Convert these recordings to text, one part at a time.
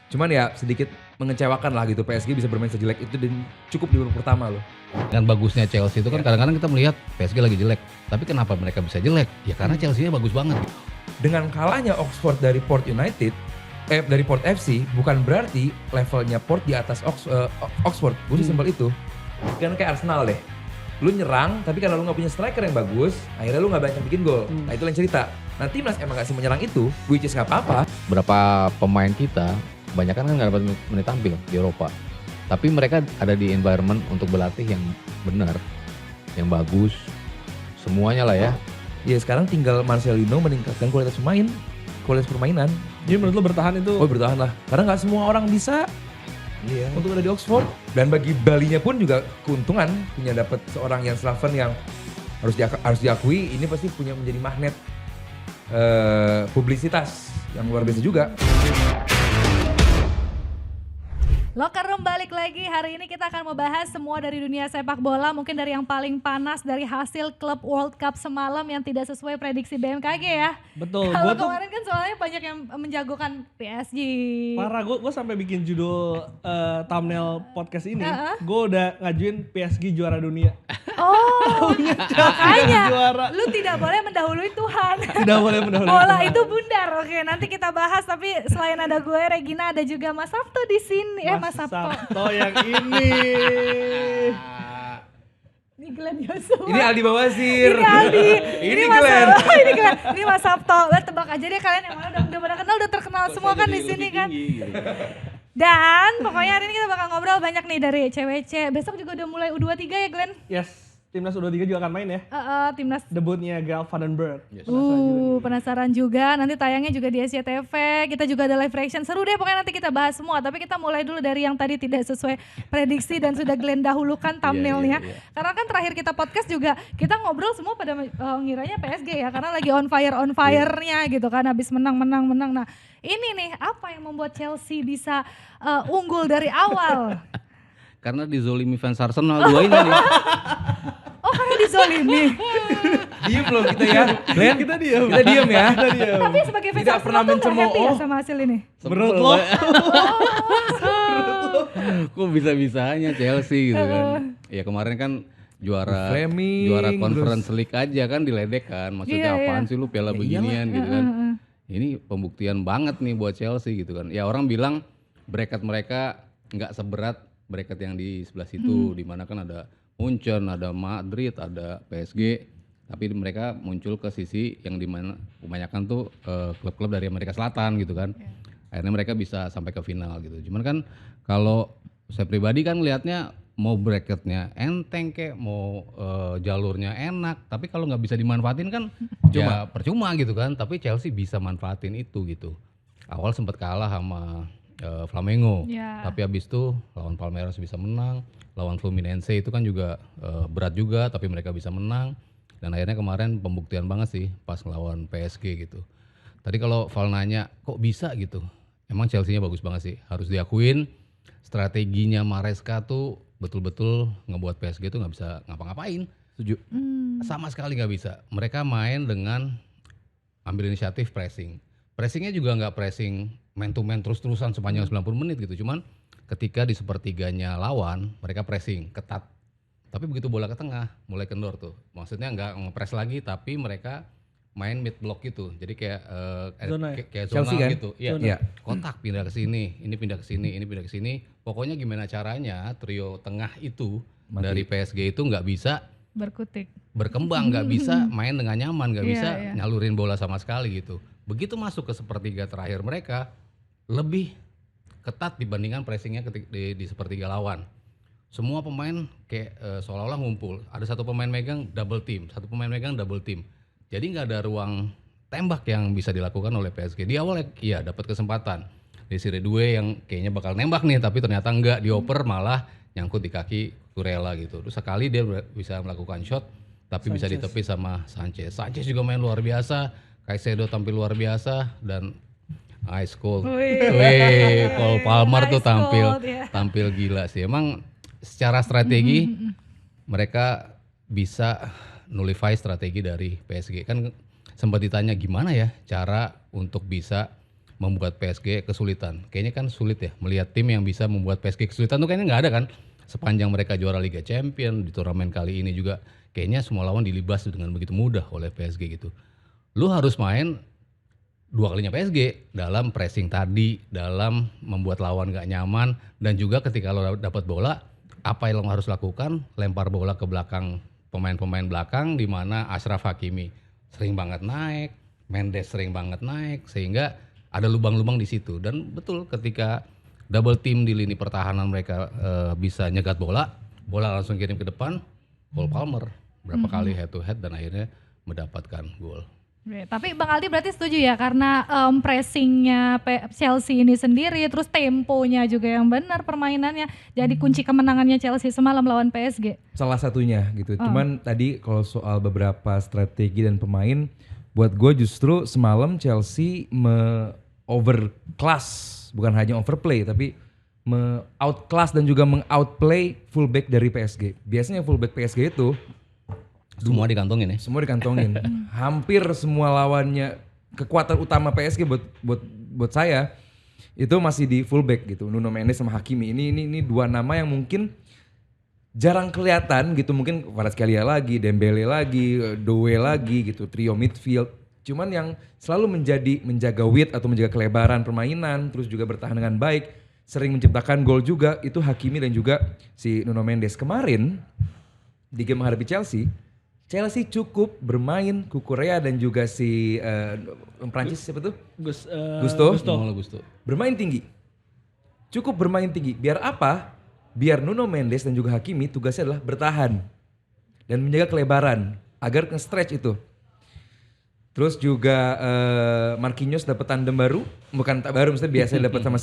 Cuman ya sedikit mengecewakan lah gitu PSG bisa bermain sejelek itu dan cukup di babak pertama loh. Dengan bagusnya Chelsea itu kan kadang-kadang kita melihat PSG lagi jelek. Tapi kenapa mereka bisa jelek? Ya karena Chelsea-nya bagus banget. Dengan kalahnya Oxford dari Port United, dari Port FC bukan berarti levelnya Port di atas Oxford. Gue simpel itu. Kan kayak Arsenal deh. Lu nyerang tapi karena lu gak punya striker yang bagus, akhirnya lu gak banyak bikin gol. Nah itu lain cerita. Nah timnas emang gak sih menyerang itu, which is gak apa-apa. Berapa pemain kita, kebanyakan kan nggak dapat menit tampil di Eropa. Tapi mereka ada di environment untuk berlatih yang benar, yang bagus, semuanya lah ya. Ya sekarang tinggal Marcelino meningkatkan kualitas pemain, kualitas permainan. Jadi menurut lo bertahan itu? Oh bertahan lah, karena nggak semua orang bisa. Iya. Untuk ada di Oxford. Dan bagi Balinya pun juga keuntungan punya dapat seorang yang Slaven yang harus diakui ini pasti punya menjadi magnet publisitas yang luar biasa juga. Locker Room balik lagi, hari ini kita akan membahas semua dari dunia sepak bola, mungkin dari yang paling panas dari hasil klub World Cup semalam yang tidak sesuai prediksi BMKG ya. Betul. Kalau kemarin kan soalnya banyak yang menjagokan PSG. Parah, gue sampai bikin judul thumbnail podcast ini, gue udah ngajuin PSG juara dunia. Oh, makanya juara. lu tidak boleh mendahului Tuhan. Tidak boleh mendahului Bola Tuhan. itu bundar. Oke, nanti kita bahas. Tapi selain ada gue, Regina, ada juga Mas Sabto di sini. Mas Sabto yang ini. Ini Glenn Yosua. Ini Aldi Bawazir. Ini Aldi. Ini Mas Glenn. Ini Glenn. Ini Mas Sabto. Udah tebak aja deh kalian yang mana udah pada kenal, udah terkenal semua kan di sini kan. Dan pokoknya hari ini kita bakal ngobrol banyak nih dari CWC. Besok juga udah mulai U23 ya Glenn? Yes, timnas U23 juga akan main ya. Timnas. Debutnya Gal Vandenberg. Yes. Penasaran juga. Nanti tayangnya juga di SCTV. Kita juga ada live reaction. Seru deh pokoknya nanti kita bahas semua. Tapi kita mulai dulu dari yang tadi tidak sesuai prediksi dan sudah Glenn dahulukan thumbnailnya. Karena kan terakhir kita podcast juga kita ngobrol semua pada ngiranya PSG ya. Karena lagi on fire-nya gitu kan. Habis menang. Nah ini nih apa yang membuat Chelsea bisa unggul dari awal? Karena dizolimi fans Arsenal dua ini nih. Oh karena dizolimi. Diem loh kita ya. Glenn, Kita diam. Kita diem ya. Tapi sebagai fans Tidak Arsenal pernah tuh nggak happy ya mencemooh. sama hasil ini? Menurut lo? Kok bisa-bisanya Chelsea gitu kan. Ya kemarin kan juara Fleming, juara Conference League aja kan diledek kan. Maksudnya Iya, apaan sih lu piala beginian gitu kan. Ini pembuktian banget nih buat Chelsea gitu kan. Ya orang bilang bracket mereka nggak seberat bracket yang di sebelah situ. Di mana kan ada Munchen, ada Madrid, ada PSG. Tapi mereka muncul ke sisi yang dimana kebanyakan tuh klub-klub dari Amerika Selatan gitu kan. Akhirnya mereka bisa sampai ke final gitu. Cuman kan kalau saya pribadi kan lihatnya mau bracketnya enteng kek, mau jalurnya enak, tapi kalau nggak bisa dimanfaatin kan ya percuma gitu kan. Tapi Chelsea bisa manfaatin itu gitu. Awal sempat kalah sama Flamengo, tapi habis itu lawan Palmeiras bisa menang, lawan Fluminense itu kan juga berat juga, tapi mereka bisa menang. Dan akhirnya kemarin pembuktian banget sih pas ngelawan PSG gitu. Tadi kalau Val nanya kok bisa gitu, emang Chelsea-nya bagus banget sih, harus diakuin. Strateginya Maresca tuh betul-betul ngebuat PSG tuh nggak bisa ngapa-ngapain. Setuju. Sama sekali nggak bisa. Mereka main dengan ambil inisiatif pressing. Pressingnya juga nggak pressing man to man terus-terusan sepanjang 90 menit gitu. Cuman ketika di sepertiganya lawan mereka pressing ketat. Tapi begitu bola ke tengah mulai kendor tuh. Maksudnya nggak nge-press lagi tapi mereka main mid block gitu. Jadi kayak kayak zona kan? gitu. Iya. Kotak pindah ke sini, ini pindah ke sini, ini pindah ke sini. Pokoknya gimana caranya trio tengah itu dari PSG itu nggak bisa berkembang, nggak bisa main dengan nyaman, nggak bisa nyalurin bola sama sekali gitu. Begitu masuk ke sepertiga terakhir mereka lebih ketat dibandingkan pressingnya di sepertiga lawan. Semua pemain kayak seolah-olah ngumpul. Ada satu pemain megang double team, satu pemain megang double team. Jadi nggak ada ruang tembak yang bisa dilakukan oleh PSG. Di awal ya dapat kesempatan. Desire Doué yang kayaknya bakal nembak nih, tapi ternyata enggak, dioper malah nyangkut di kaki Kurela gitu. Terus sekali dia bisa melakukan shot, tapi bisa ditepis sama Sanchez. Sanchez juga main luar biasa, Caicedo tampil luar biasa dan Ice Cold. Cole Palmer tuh tampil gila sih. Emang secara strategi mereka bisa nullify strategi dari PSG. Kan sempat ditanya gimana ya cara untuk bisa membuat PSG kesulitan. Kayaknya kan sulit ya melihat tim yang bisa membuat PSG kesulitan tuh kayaknya nggak ada kan. Sepanjang mereka juara Liga Champions di turnamen kali ini juga kayaknya semua lawan dilibas dengan begitu mudah oleh PSG gitu. Lu harus main 2 kalinya PSG dalam pressing tadi, dalam membuat lawan gak nyaman, dan juga ketika lo dapat bola, apa yang lo harus lakukan? Lempar bola ke belakang pemain-pemain belakang, di mana Achraf Hakimi sering banget naik, Mendes sering banget naik, sehingga ada lubang-lubang di situ. Dan betul ketika double team di lini pertahanan mereka bisa nyegat bola langsung kirim ke depan, Cole Palmer berapa kali head to head dan akhirnya mendapatkan gol. Tapi Bang Aldi berarti setuju ya karena pressingnya Chelsea ini sendiri, terus temponya juga yang benar permainannya, jadi kunci kemenangannya Chelsea semalam lawan PSG. Salah satunya gitu. Cuman tadi kalau soal beberapa strategi dan pemain, buat gue justru semalam Chelsea overclass, bukan hanya overplay tapi outclass dan juga mengoutplay fullback dari PSG. Biasanya fullback PSG itu Semua dikantongin ya? Semua dikantongin. Hampir semua lawannya, kekuatan utama PSG buat saya itu masih di fullback gitu. Nuno Mendes sama Hakimi. Ini dua nama yang mungkin jarang kelihatan gitu. Mungkin Kvaratskhelia lagi, Dembele lagi, Doué lagi gitu. Trio midfield. Cuman yang selalu menjaga width atau menjaga kelebaran permainan, terus juga bertahan dengan baik, sering menciptakan gol juga, itu Hakimi dan juga si Nuno Mendes. Kemarin di game menghadapi Chelsea cukup bermain Kukurea dan juga si Prancis siapa tuh? Gusto. Bermain tinggi. Cukup bermain tinggi. Biar apa? Biar Nuno Mendes dan juga Hakimi tugasnya adalah bertahan dan menjaga kelebaran agar nge-stretch itu. Terus juga Marquinhos dapat tandem baru, bukan tak baru, maksudnya biasa dapat sama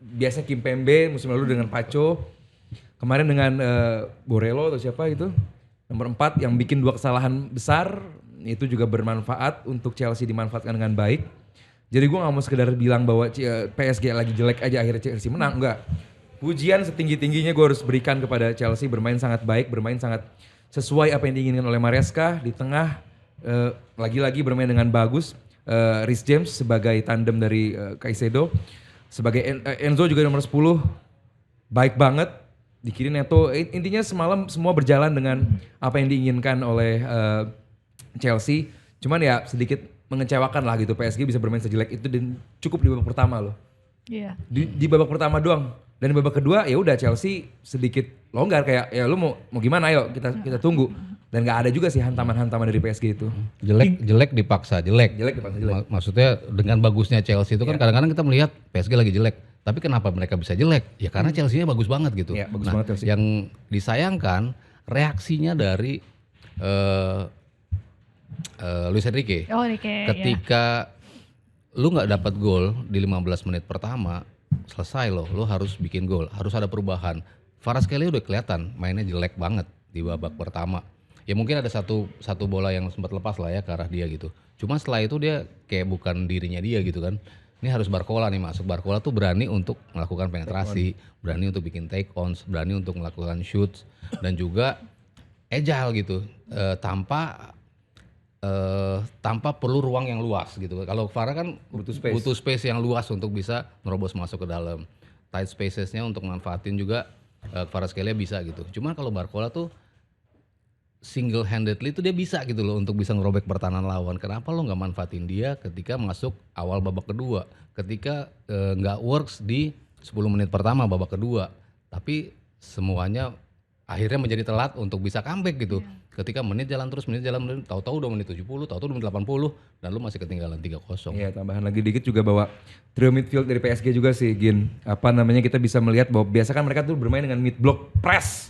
biasa Kimpembe musim lalu dengan Pacho. Kemarin dengan Borrello atau siapa itu. Nomor 4 yang bikin 2 kesalahan besar, itu juga bermanfaat untuk Chelsea dimanfaatkan dengan baik. Jadi gue gak mau sekedar bilang bahwa PSG lagi jelek aja akhirnya Chelsea menang, enggak. Pujian setinggi-tingginya gue harus berikan kepada Chelsea, bermain sangat baik, bermain sangat sesuai apa yang diinginkan oleh Maresca. Di tengah lagi-lagi bermain dengan bagus. Reece James sebagai tandem dari Caicedo. Sebagai Enzo juga nomor 10, baik banget. Di kiri Neto, intinya semalam semua berjalan dengan apa yang diinginkan oleh Chelsea. Cuman ya sedikit mengecewakan lah gitu, PSG bisa bermain sejelek itu dan cukup di babak pertama loh. Iya. Di babak pertama doang. Dan di babak kedua ya udah Chelsea sedikit longgar, kayak ya lu mau gimana, ayo kita tunggu. Dan gak ada juga sih hantaman-hantaman dari PSG itu. Jelek dipaksa jelek. Maksudnya dengan bagusnya Chelsea itu kan kadang-kadang kita melihat PSG lagi jelek. Tapi kenapa mereka bisa jelek? Ya karena Chelsea-nya bagus banget gitu. Ya, bagus banget Chelsea. Yang disayangkan reaksinya dari Luis Enrique. Ketika lu nggak dapat gol di 15 menit pertama, selesai lo harus bikin gol, harus ada perubahan. Kvaratskhelia udah kelihatan mainnya jelek banget di babak pertama. Ya mungkin ada satu bola yang sempat lepas lah ya ke arah dia gitu. Cuma setelah itu dia kayak bukan dirinya dia gitu kan. Ini harus Barcola nih masuk. Barcola tuh berani untuk melakukan penetrasi, berani untuk bikin take ons, berani untuk melakukan shoots, dan juga agile gitu, tanpa perlu ruang yang luas gitu. Kalau Kvara kan butuh space yang luas untuk bisa merobos masuk ke dalam. Tight spacesnya untuk manfaatin juga Kvaratskhelia bisa gitu. Cuman kalau Barcola tuh single handedly itu dia bisa gitu loh untuk bisa ngerobek pertahanan lawan. Kenapa lo nggak manfaatin dia ketika masuk awal babak kedua, ketika nggak works di 10 menit pertama babak kedua, tapi semuanya akhirnya menjadi telat untuk bisa comeback gitu. Ketika menit jalan terus, tahu-tahu udah menit 70, tahu-tahu udah menit 80 dan lu masih ketinggalan 3-0. Iya, tambahan lagi dikit juga bahwa trio midfield dari PSG juga sih Gin. Apa namanya, kita bisa melihat bahwa biasa kan mereka tuh bermain dengan mid block press.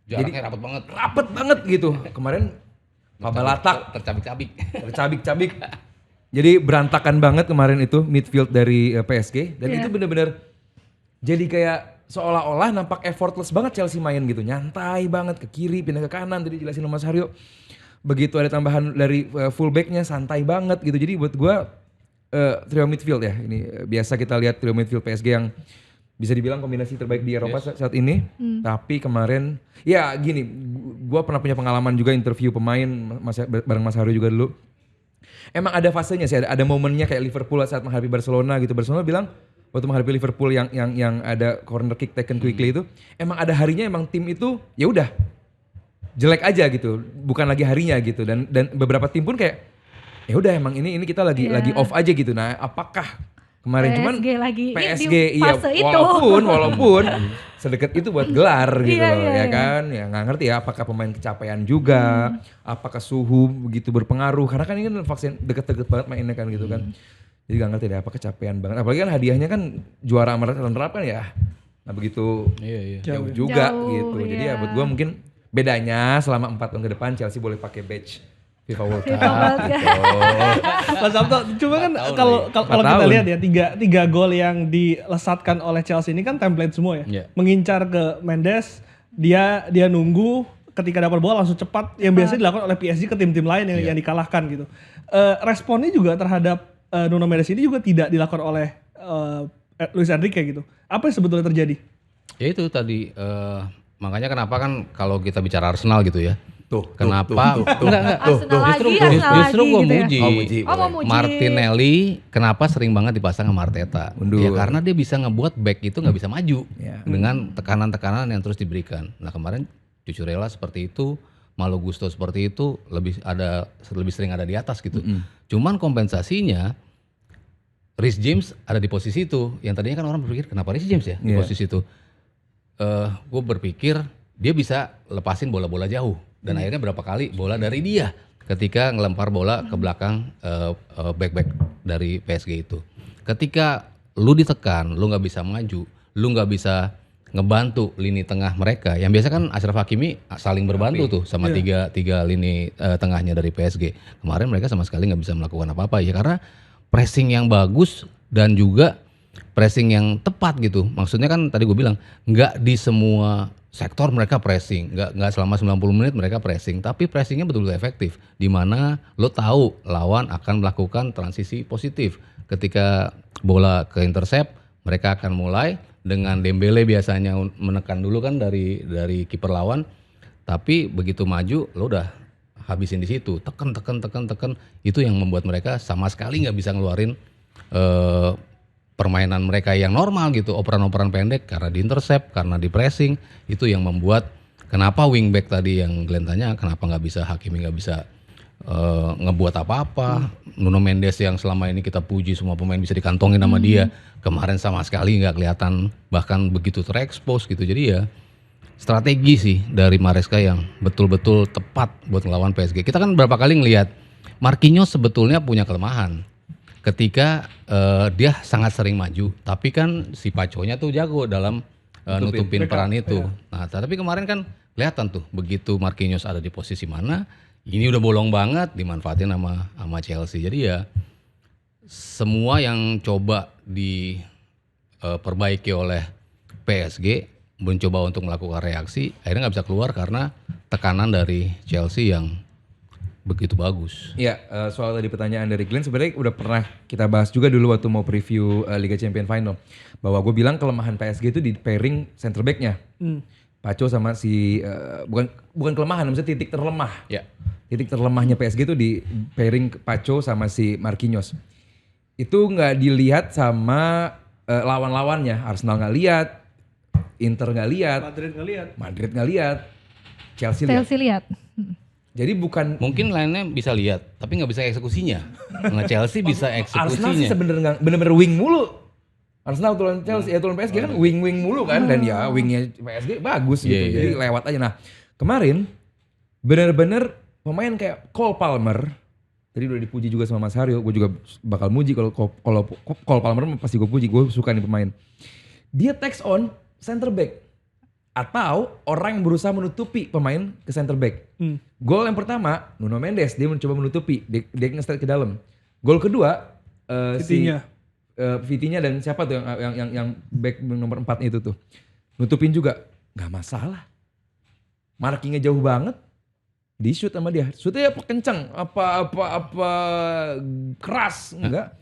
Jaraknya rapet banget gitu. Kemarin Pabalatak tercabik-cabik. Jadi berantakan banget kemarin itu midfield dari PSG dan itu benar-benar jadi kayak seolah-olah nampak effortless banget Chelsea main gitu. Nyantai banget ke kiri, pindah ke kanan, tadi jelasin sama Mas Haryo. Begitu ada tambahan dari fullbacknya santai banget gitu. Jadi buat gua trio midfield ya. Ini biasa kita lihat trio midfield PSG yang bisa dibilang kombinasi terbaik di Eropa saat ini. Tapi kemarin ya gini, gue pernah punya pengalaman juga interview pemain bareng Mas Haryo juga dulu. emang ada fasenya sih, ada momennya kayak Liverpool saat menghadapi Barcelona gitu. Barcelona bilang waktu menghadapi Liverpool yang ada corner kick taken quickly itu, emang ada harinya emang tim itu ya udah jelek aja gitu, bukan lagi harinya gitu. Dan beberapa tim pun kayak ya udah emang ini kita lagi off aja gitu. Nah, apakah kemarin cuman lagi PSG di iya fase itu. walaupun sedekat itu buat gelar gitu Iya, loh iya, ya iya. kan. Ya nggak ngerti ya apakah pemain kecapean juga, apakah suhu begitu berpengaruh karena kan ini kan vaksin deket-deket banget mainnya kan gitu kan. Jadi nggak ngerti deh apa kecapean banget. Apalagi kan hadiahnya kan juara sama runner up kan ya. Nah begitu Iya. jauh juga Jauh, gitu. Jadi iya. ya buat gue mungkin bedanya selama 4 tahun ke depan Chelsea boleh pakai badge FIFA World Cup. FIFA World Cup. gitu. Mas Sabto, cuma kan 4 tahun kalau lagi. kalau 4 kita tahun. lihat ya tiga gol yang dilesatkan oleh Chelsea ini kan template semua ya. Iya. Mengincar ke Mendes, dia nunggu ketika dapat bola langsung cepat yang biasanya dilakukan oleh PSG ke tim-tim lain yang dikalahkan gitu. Responnya juga terhadap Nuno Mendes ini juga tidak dilakukan oleh Luis Enrique gitu. Apa yang sebetulnya terjadi? Ya itu tadi makanya kenapa kan kalau kita bicara Arsenal gitu ya. Tuh, Kenapa? Enggak. Arsenal lagi, Arsenal Justru lagi gue gitu ya. muji. Oh, muji. Oh, mau muji. Martinelli kenapa sering banget dipasang sama Arteta? Mundur. Ya karena dia bisa ngebuat back itu nggak bisa maju Ya. dengan tekanan-tekanan yang terus diberikan. Nah kemarin Cucurella seperti itu, Malo Gusto seperti itu, lebih sering ada di atas gitu. Cuman kompensasinya Reece James ada di posisi itu. Yang tadinya kan orang berpikir kenapa Reece James ya di Iya. posisi itu. Gue berpikir dia bisa lepasin bola-bola jauh. Dan akhirnya berapa kali bola dari dia ketika ngelempar bola ke belakang back-back dari PSG itu. Ketika lu ditekan, lu nggak bisa maju, lu nggak bisa ngebantu lini tengah mereka. Yang biasa kan Achraf Hakimi saling berbantu tuh sama tiga lini tengahnya dari PSG. Kemarin mereka sama sekali nggak bisa melakukan apa-apa ya karena pressing yang bagus dan juga pressing yang tepat gitu. Maksudnya kan tadi gue bilang nggak di semua sektor mereka pressing, nggak selama 90 menit mereka pressing, tapi pressingnya betul-betul efektif. Di mana lo tahu lawan akan melakukan transisi positif. Ketika bola ke intercept, mereka akan mulai dengan Dembele biasanya menekan dulu kan dari kiper lawan, tapi begitu maju lo udah habisin di situ, tekan. Itu yang membuat mereka sama sekali nggak bisa ngeluarin permainan mereka yang normal gitu, operan-operan pendek karena di intercept, karena di pressing, itu yang membuat kenapa wingback tadi yang Glenn tanya, kenapa nggak bisa Hakimi nggak bisa ngebuat apa-apa. Nuno Mendes yang selama ini kita puji semua pemain bisa dikantongin sama dia, kemarin sama sekali nggak kelihatan, bahkan begitu terekspos gitu. Jadi ya strategi sih dari Maresca yang betul-betul tepat buat ngelawan PSG. Kita kan berapa kali ngelihat Marquinhos sebetulnya punya kelemahan. Ketika dia sangat sering maju, tapi kan si Paconya tuh jago dalam nutupin peran itu. Nah, tapi kemarin kan kelihatan tuh begitu Marquinhos ada di posisi mana, ini udah bolong banget dimanfaatin sama Chelsea. Jadi ya semua yang coba diperbaiki oleh PSG mencoba untuk melakukan reaksi, akhirnya nggak bisa keluar karena tekanan dari Chelsea yang begitu bagus. Iya, soal tadi pertanyaan dari Glenn sebenarnya udah pernah kita bahas juga dulu waktu mau preview Liga Champions Final. Bahwa gue bilang kelemahan PSG itu di pairing center back-nya. Paco sama si, bukan kelemahan, maksudnya titik terlemah. Ya. Titik terlemahnya PSG itu di pairing Paco sama si Marquinhos. Itu nggak dilihat sama lawan-lawannya. Arsenal nggak lihat, Inter nggak lihat, Madrid nggak lihat, Chelsea lihat. Chelsea lihat. Jadi bukan Mungkin lainnya bisa lihat, tapi nggak bisa eksekusinya. Nah Chelsea bisa Arsenal sih eksekusinya. bener-bener wing mulu. Arsenal turun Chelsea, turun PSG kan wing mulu kan, dan ya wingnya PSG bagus gitu, Iya. jadi lewat aja. Nah kemarin bener-bener pemain kayak Cole Palmer, tadi udah dipuji juga sama Mas Haryo, gue juga bakal muji kalau Cole Palmer pasti gue puji, gue suka nih pemain. Dia takes on center back atau orang yang berusaha menutupi pemain ke center back. Gol yang pertama Nuno Mendes, dia mencoba menutupi, dia nge-straight ke dalam. Gol kedua Vitinha dan siapa tuh yang back nomor 4 itu tuh nutupin juga, nggak masalah. Markingnya jauh banget, di shoot sama dia. Shootnya apa kencang, apa keras, enggak.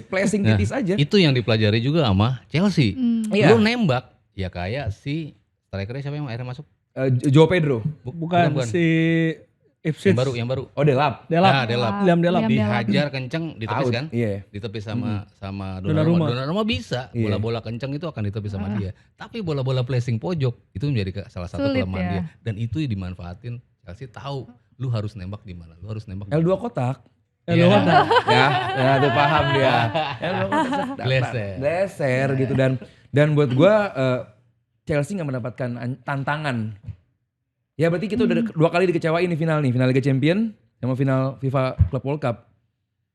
Flashing titis aja. Itu yang dipelajari juga sama Chelsea. Iya. Lu nembak, ya kayak si strikernya siapa yang akhirnya masuk? Joao Pedro. Bukan si Ipswich. Yang baru. Oh Delap. Delap. Nah, Delap. Liam Delap. Liam Delap. Dihajar kenceng ditepis Out. kan? Iya. Ditepis sama Donnarumma. Donnarumma bisa. Iya. Bola-bola kenceng itu akan ditepis sama dia. Tapi bola-bola placing pojok itu menjadi salah satu Sulit kelemahan ya. dia. Dan itu dimanfaatin. Chelsea tahu lu harus nembak di mana. Lu harus nembak di L2 mana. kotak. Iya. ya tuh paham dia. L2 kotak. Gleser. Gleser gitu dan buat gua Chelsea nggak mendapatkan tantangan. Ya berarti kita udah 2 kali dikecewain nih final Liga Champion sama final FIFA Club World Cup.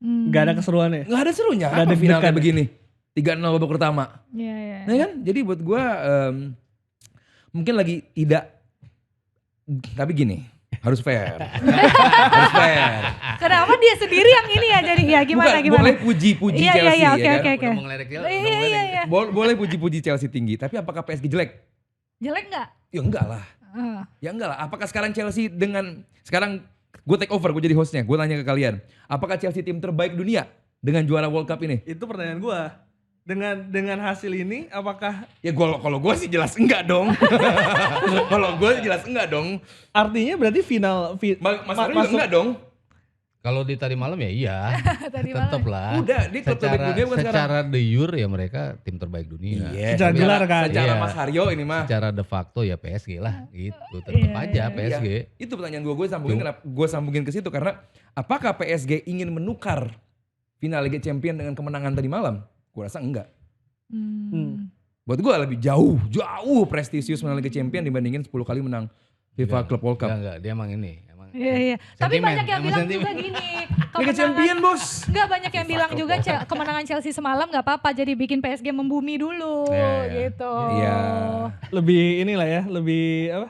Gak ada keseruannya. Nggak ada serunya Nggak apa ada final kayak deg-degan. begini. 3-0 babak pertama. Iya, iya. Nah kan, jadi buat gua mungkin lagi tidak, tapi gini, harus fair. Harus fair. Kenapa dia sendiri yang ini ya jadi ya gimana Bukan, gimana? boleh puji-puji Iya, Chelsea iya, ya oke, kan. oke, oke. Udah mau ngeledek Chelsea, Iya, udah mau iya, ngeledek. iya. Boleh puji-puji Chelsea tinggi, tapi apakah PSG jelek? Jelek nggak? Ya enggak lah. Ya enggak lah. Apakah sekarang Chelsea sekarang gue take over, gue jadi hostnya, gue tanya ke kalian. Apakah Chelsea tim terbaik dunia dengan juara World Cup ini? Itu pertanyaan gua. Dengan hasil ini apakah Ya kalau gue sih jelas enggak dong. Kalau gue sih jelas enggak dong. artinya berarti final Mas Aryo juga enggak dong. Kalau di tadi malam ya iya. Tadi malam Tetap lah. Udah, dia klub terbaik dunia bukan sekarang. secara de jure ya mereka tim terbaik dunia. Secara gelar kan? Secara Iya. Mas Haryo ini mah. Secara de facto ya PSG lah gitu. Tetap aja PSG. Iya, itu pertanyaan gue sambungin kenapa gue sambungin ke situ karena apakah PSG ingin menukar final Liga Champion dengan kemenangan tadi malam? Gue rasa enggak. Buat gue lebih jauh prestisius menang Liga Champion dibandingin 10 kali menang FIFA Club World Cup. Enggak, dia emang ini. Emang Iya, iya. Tapi Sentimen, banyak yang emang bilang sentimen. juga gini. Liga Champion bos. Enggak, banyak yang bilang juga kemenangan Chelsea semalam nggak apa-apa jadi bikin PSG membumi dulu Iya, iya. gitu. Iya. lebih inilah ya, lebih apa?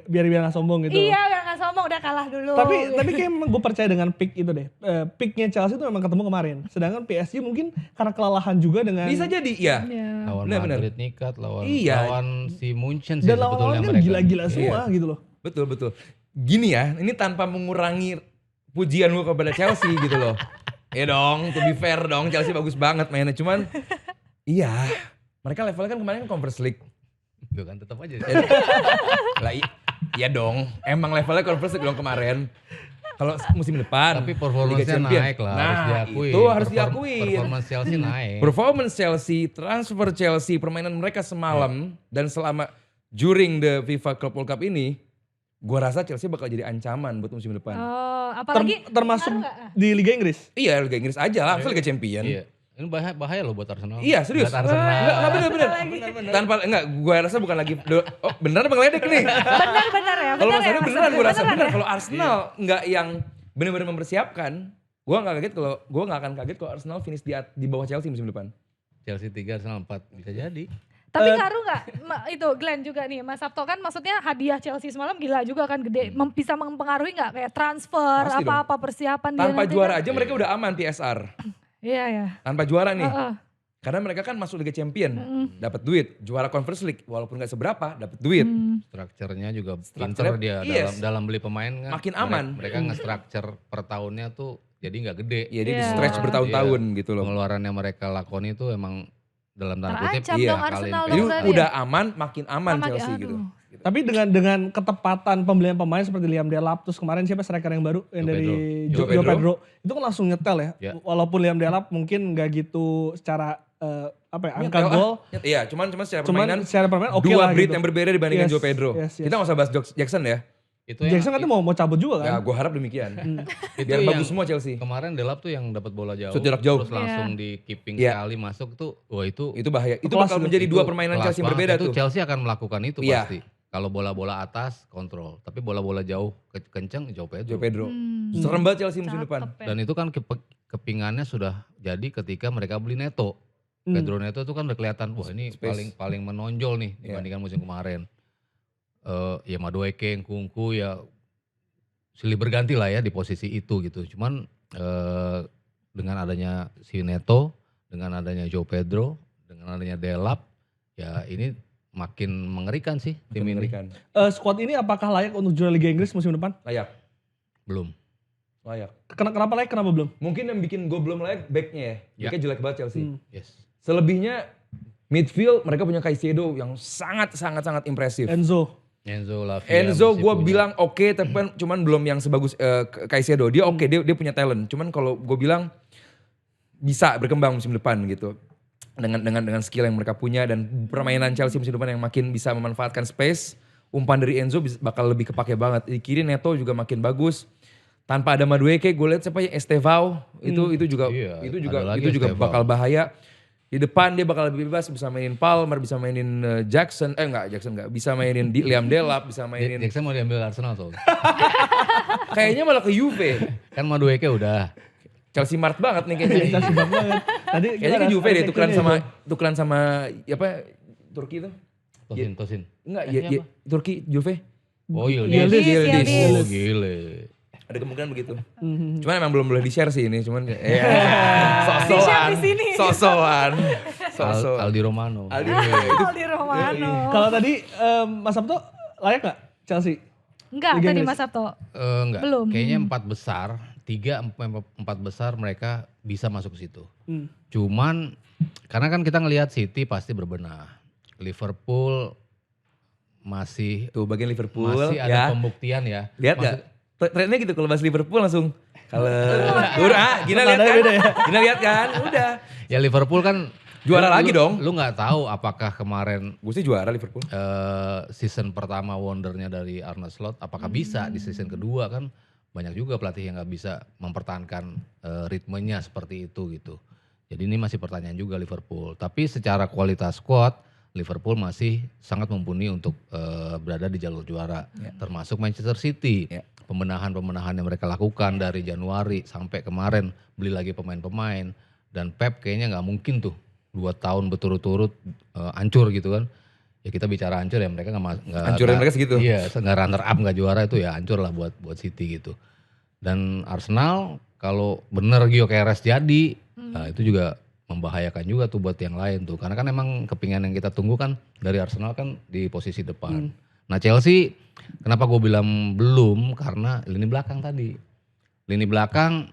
Biar nggak sombong gitu. Iya, biar nggak sombong udah kalah dulu. Tapi kayak memang gue percaya dengan pick itu deh. Picknya Chelsea itu memang ketemu kemarin. Sedangkan PSG mungkin karena kelelahan juga dengan Bisa jadi ya. Iya. lawan Benar. Madrid nikat, lawan Iya. si Munchen sih dan sebetulnya lawan-lawan kan mereka. gila-gila semua gitu loh. Betul. Gini ya, ini tanpa mengurangi pujian gue kepada Chelsea gitu loh. Ya dong, to be fair dong, Chelsea bagus banget mainnya. Cuman, iya, mereka levelnya kan kemarin kan Conference League. Tuh kan tetap aja. Lah iya dong, emang levelnya Conference League dong kemarin. Kalau musim depan, Tapi Liga performanya Champion. naik lah, Nah, harus diakui. itu harus diakui. Performance Chelsea naik. Performance Chelsea, transfer Chelsea, permainan mereka semalam dan selama during the FIFA Club World Cup ini, gua rasa Chelsea bakal jadi ancaman buat musim depan. Oh, apalagi Termasuk ngaruh nggak? di Liga Inggris. Iya, Liga Inggris aja lah, maksudnya Liga Champion. Iya. Ini bahaya loh buat Arsenal. Iya, serius. Buat Arsenal. Enggak bener. Tanpa gua rasa bukan lagi oh, bener apa ngeledek nih? Benar ya. Kalau benar Mas ya, Aryo Mas beneran Aryo, gua rasa beneran bener. ya. Kalau Arsenal enggak yang bener-bener mempersiapkan, gua enggak akan kaget kalau Arsenal finish di bawah Chelsea musim depan. Chelsea 3, Arsenal 4 bisa jadi. Tapi ngaruh nggak itu Glenn juga nih Mas Sabto kan maksudnya hadiah Chelsea semalam gila juga kan gede bisa mempengaruhi nggak kayak transfer Pasti dong. apa-apa persiapan dia Tanpa nanti juara kan? aja mereka udah aman PSR. Iya ya. Tanpa juara nih. Heeh. Karena mereka kan masuk Liga Champion, dapat duit. Juara Conference League walaupun nggak seberapa, dapat duit. Strukturnya juga pinter Strukturnya, dia yes. dalam beli pemain kan. Makin aman. Mereka nge-structure per tahunnya tuh jadi nggak gede. Iya, dia Iya. di stretch bertahun-tahun gitu loh. Pengeluarannya mereka lakoni itu emang dalam tanda kutip Terancam iya, dong Arsenal kalian dong Jadi berarti. udah aman, makin aman Aman, Chelsea aduh. gitu. Tapi dengan ketepatan pembelian pemain seperti Liam Delap, terus kemarin siapa striker yang baru yang Joe dari Pedro. Joe Pedro, itu kan langsung nyetel ya. Ya. Walaupun Liam Delap mungkin nggak gitu secara angka Nyetel, gol, Iya, cuman secara cuman permainan secara permainan oke dua lah breed gitu. yang berbeda dibandingkan Yes, Joe Pedro. yes, yes. Kita nggak usah bahas Jackson ya. itu yang Jackson katanya mau cabut juga Ya, kan. gue harap demikian. itu Biar yang bagus semua Chelsea. Kemarin Delap tuh yang dapat bola jauh, Shoot jarak jauh. terus langsung di keeping Iya. sekali masuk tuh, wah itu Itu bahaya. Itu Kelas bakal itu. menjadi dua itu permainan kelas Chelsea yang banget. berbeda Itu tuh. Chelsea akan melakukan itu Iya. pasti. Kalau bola-bola atas kontrol, tapi bola-bola jauh kenceng Joe Pedro. Joe Pedro. Serem banget Chelsea musim depan. Cakep ya. Dan itu kan kepingannya sudah jadi ketika mereka beli Neto. Pedro Neto itu kan udah kelihatan wah ini Space. paling menonjol nih dibandingkan musim kemarin. Ya Madueke, Nkunku ya silih berganti lah ya di posisi itu gitu. Cuman dengan adanya si Neto, dengan adanya Joe Pedro, dengan adanya Delap, ya ini makin mengerikan sih tim ini. Mengerikan. Squad ini apakah layak untuk juara Liga Inggris musim depan? Layak. Belum. Layak. Kenapa layak, kenapa belum? Mungkin yang bikin gue belum layak backnya ya. Ya. Backnya jelek banget Chelsea. Yes. Selebihnya midfield mereka punya Caicedo yang sangat impresif. Enzo. Enzo gue bilang oke, tapi cuman belum yang sebagus Caicedo. Dia oke, dia punya talent. Cuman kalau gue bilang bisa berkembang musim depan gitu. Dengan skill yang mereka punya dan permainan Chelsea musim depan yang makin bisa memanfaatkan space. Umpan dari Enzo bakal lebih kepake banget. Di kiri Neto juga makin bagus. Tanpa ada Madueke, gue lihat siapa ya, Estevao itu juga bakal bahaya. Di depan dia bakal lebih bebas, bisa mainin Palmer, bisa mainin Jackson enggak, bisa mainin Liam Delap, bisa mainin. Jackson mau diambil Arsenal tuh. Kayaknya malah ke Juve. Kan Madueke udah. Chelsea Mart banget nih kayaknya. Chelsea banget. Tadi Kayaknya ke Juve deh tukeran sama apa Turki itu? Tosin. Enggak, ya, Turki Juve. Oh Yildiz. Oh gile. Ada kemungkinan begitu. Cuman emang belum boleh di-share sih ini, cuman Di-share di sini. Sosokan. Aldi Romano. Aldi Romano. Kalau tadi Mas Sabto layak gak Chelsea? Enggak, Liga tadi Inggris? Mas Sabto. Enggak. Belum. Kayaknya 4 besar, 3-4 besar mereka bisa masuk ke situ. Cuman karena kan kita ngelihat City pasti berbenah. Liverpool masih Tuh bagian Liverpool masih ada pembuktian ya. Lihat gak? Trennya gitu kalau bahas Liverpool langsung kalau Gina lihat kan? Gina lihat kan? Udah. Ya Liverpool kan Juara lagi dong. Lu nggak tahu apakah kemarin Gue sih juara Liverpool. season pertama wondernya dari Arne Slot apakah bisa di season kedua kan banyak juga pelatih yang nggak bisa mempertahankan ritmenya seperti itu gitu. Jadi ini masih pertanyaan juga Liverpool. Tapi secara kualitas squad Liverpool masih sangat mumpuni untuk berada di jalur juara. Termasuk Manchester City. Pembenahan-pembenahan yang mereka lakukan dari Januari sampai kemarin beli lagi pemain-pemain. Dan Pep kayaknya nggak mungkin tuh 2 tahun berturut-turut hancur gitu kan. Ya kita bicara hancur ya mereka nggak Hancurin mereka segitu. Iya, nggak runner up nggak juara itu ya hancur lah buat City gitu. Dan Arsenal kalau bener Gyökeres jadi, nah itu juga membahayakan juga tuh buat yang lain tuh. Karena kan emang kepingan yang kita tunggu kan dari Arsenal kan di posisi depan. Nah Chelsea kenapa gue bilang belum karena lini belakang tadi. Lini belakang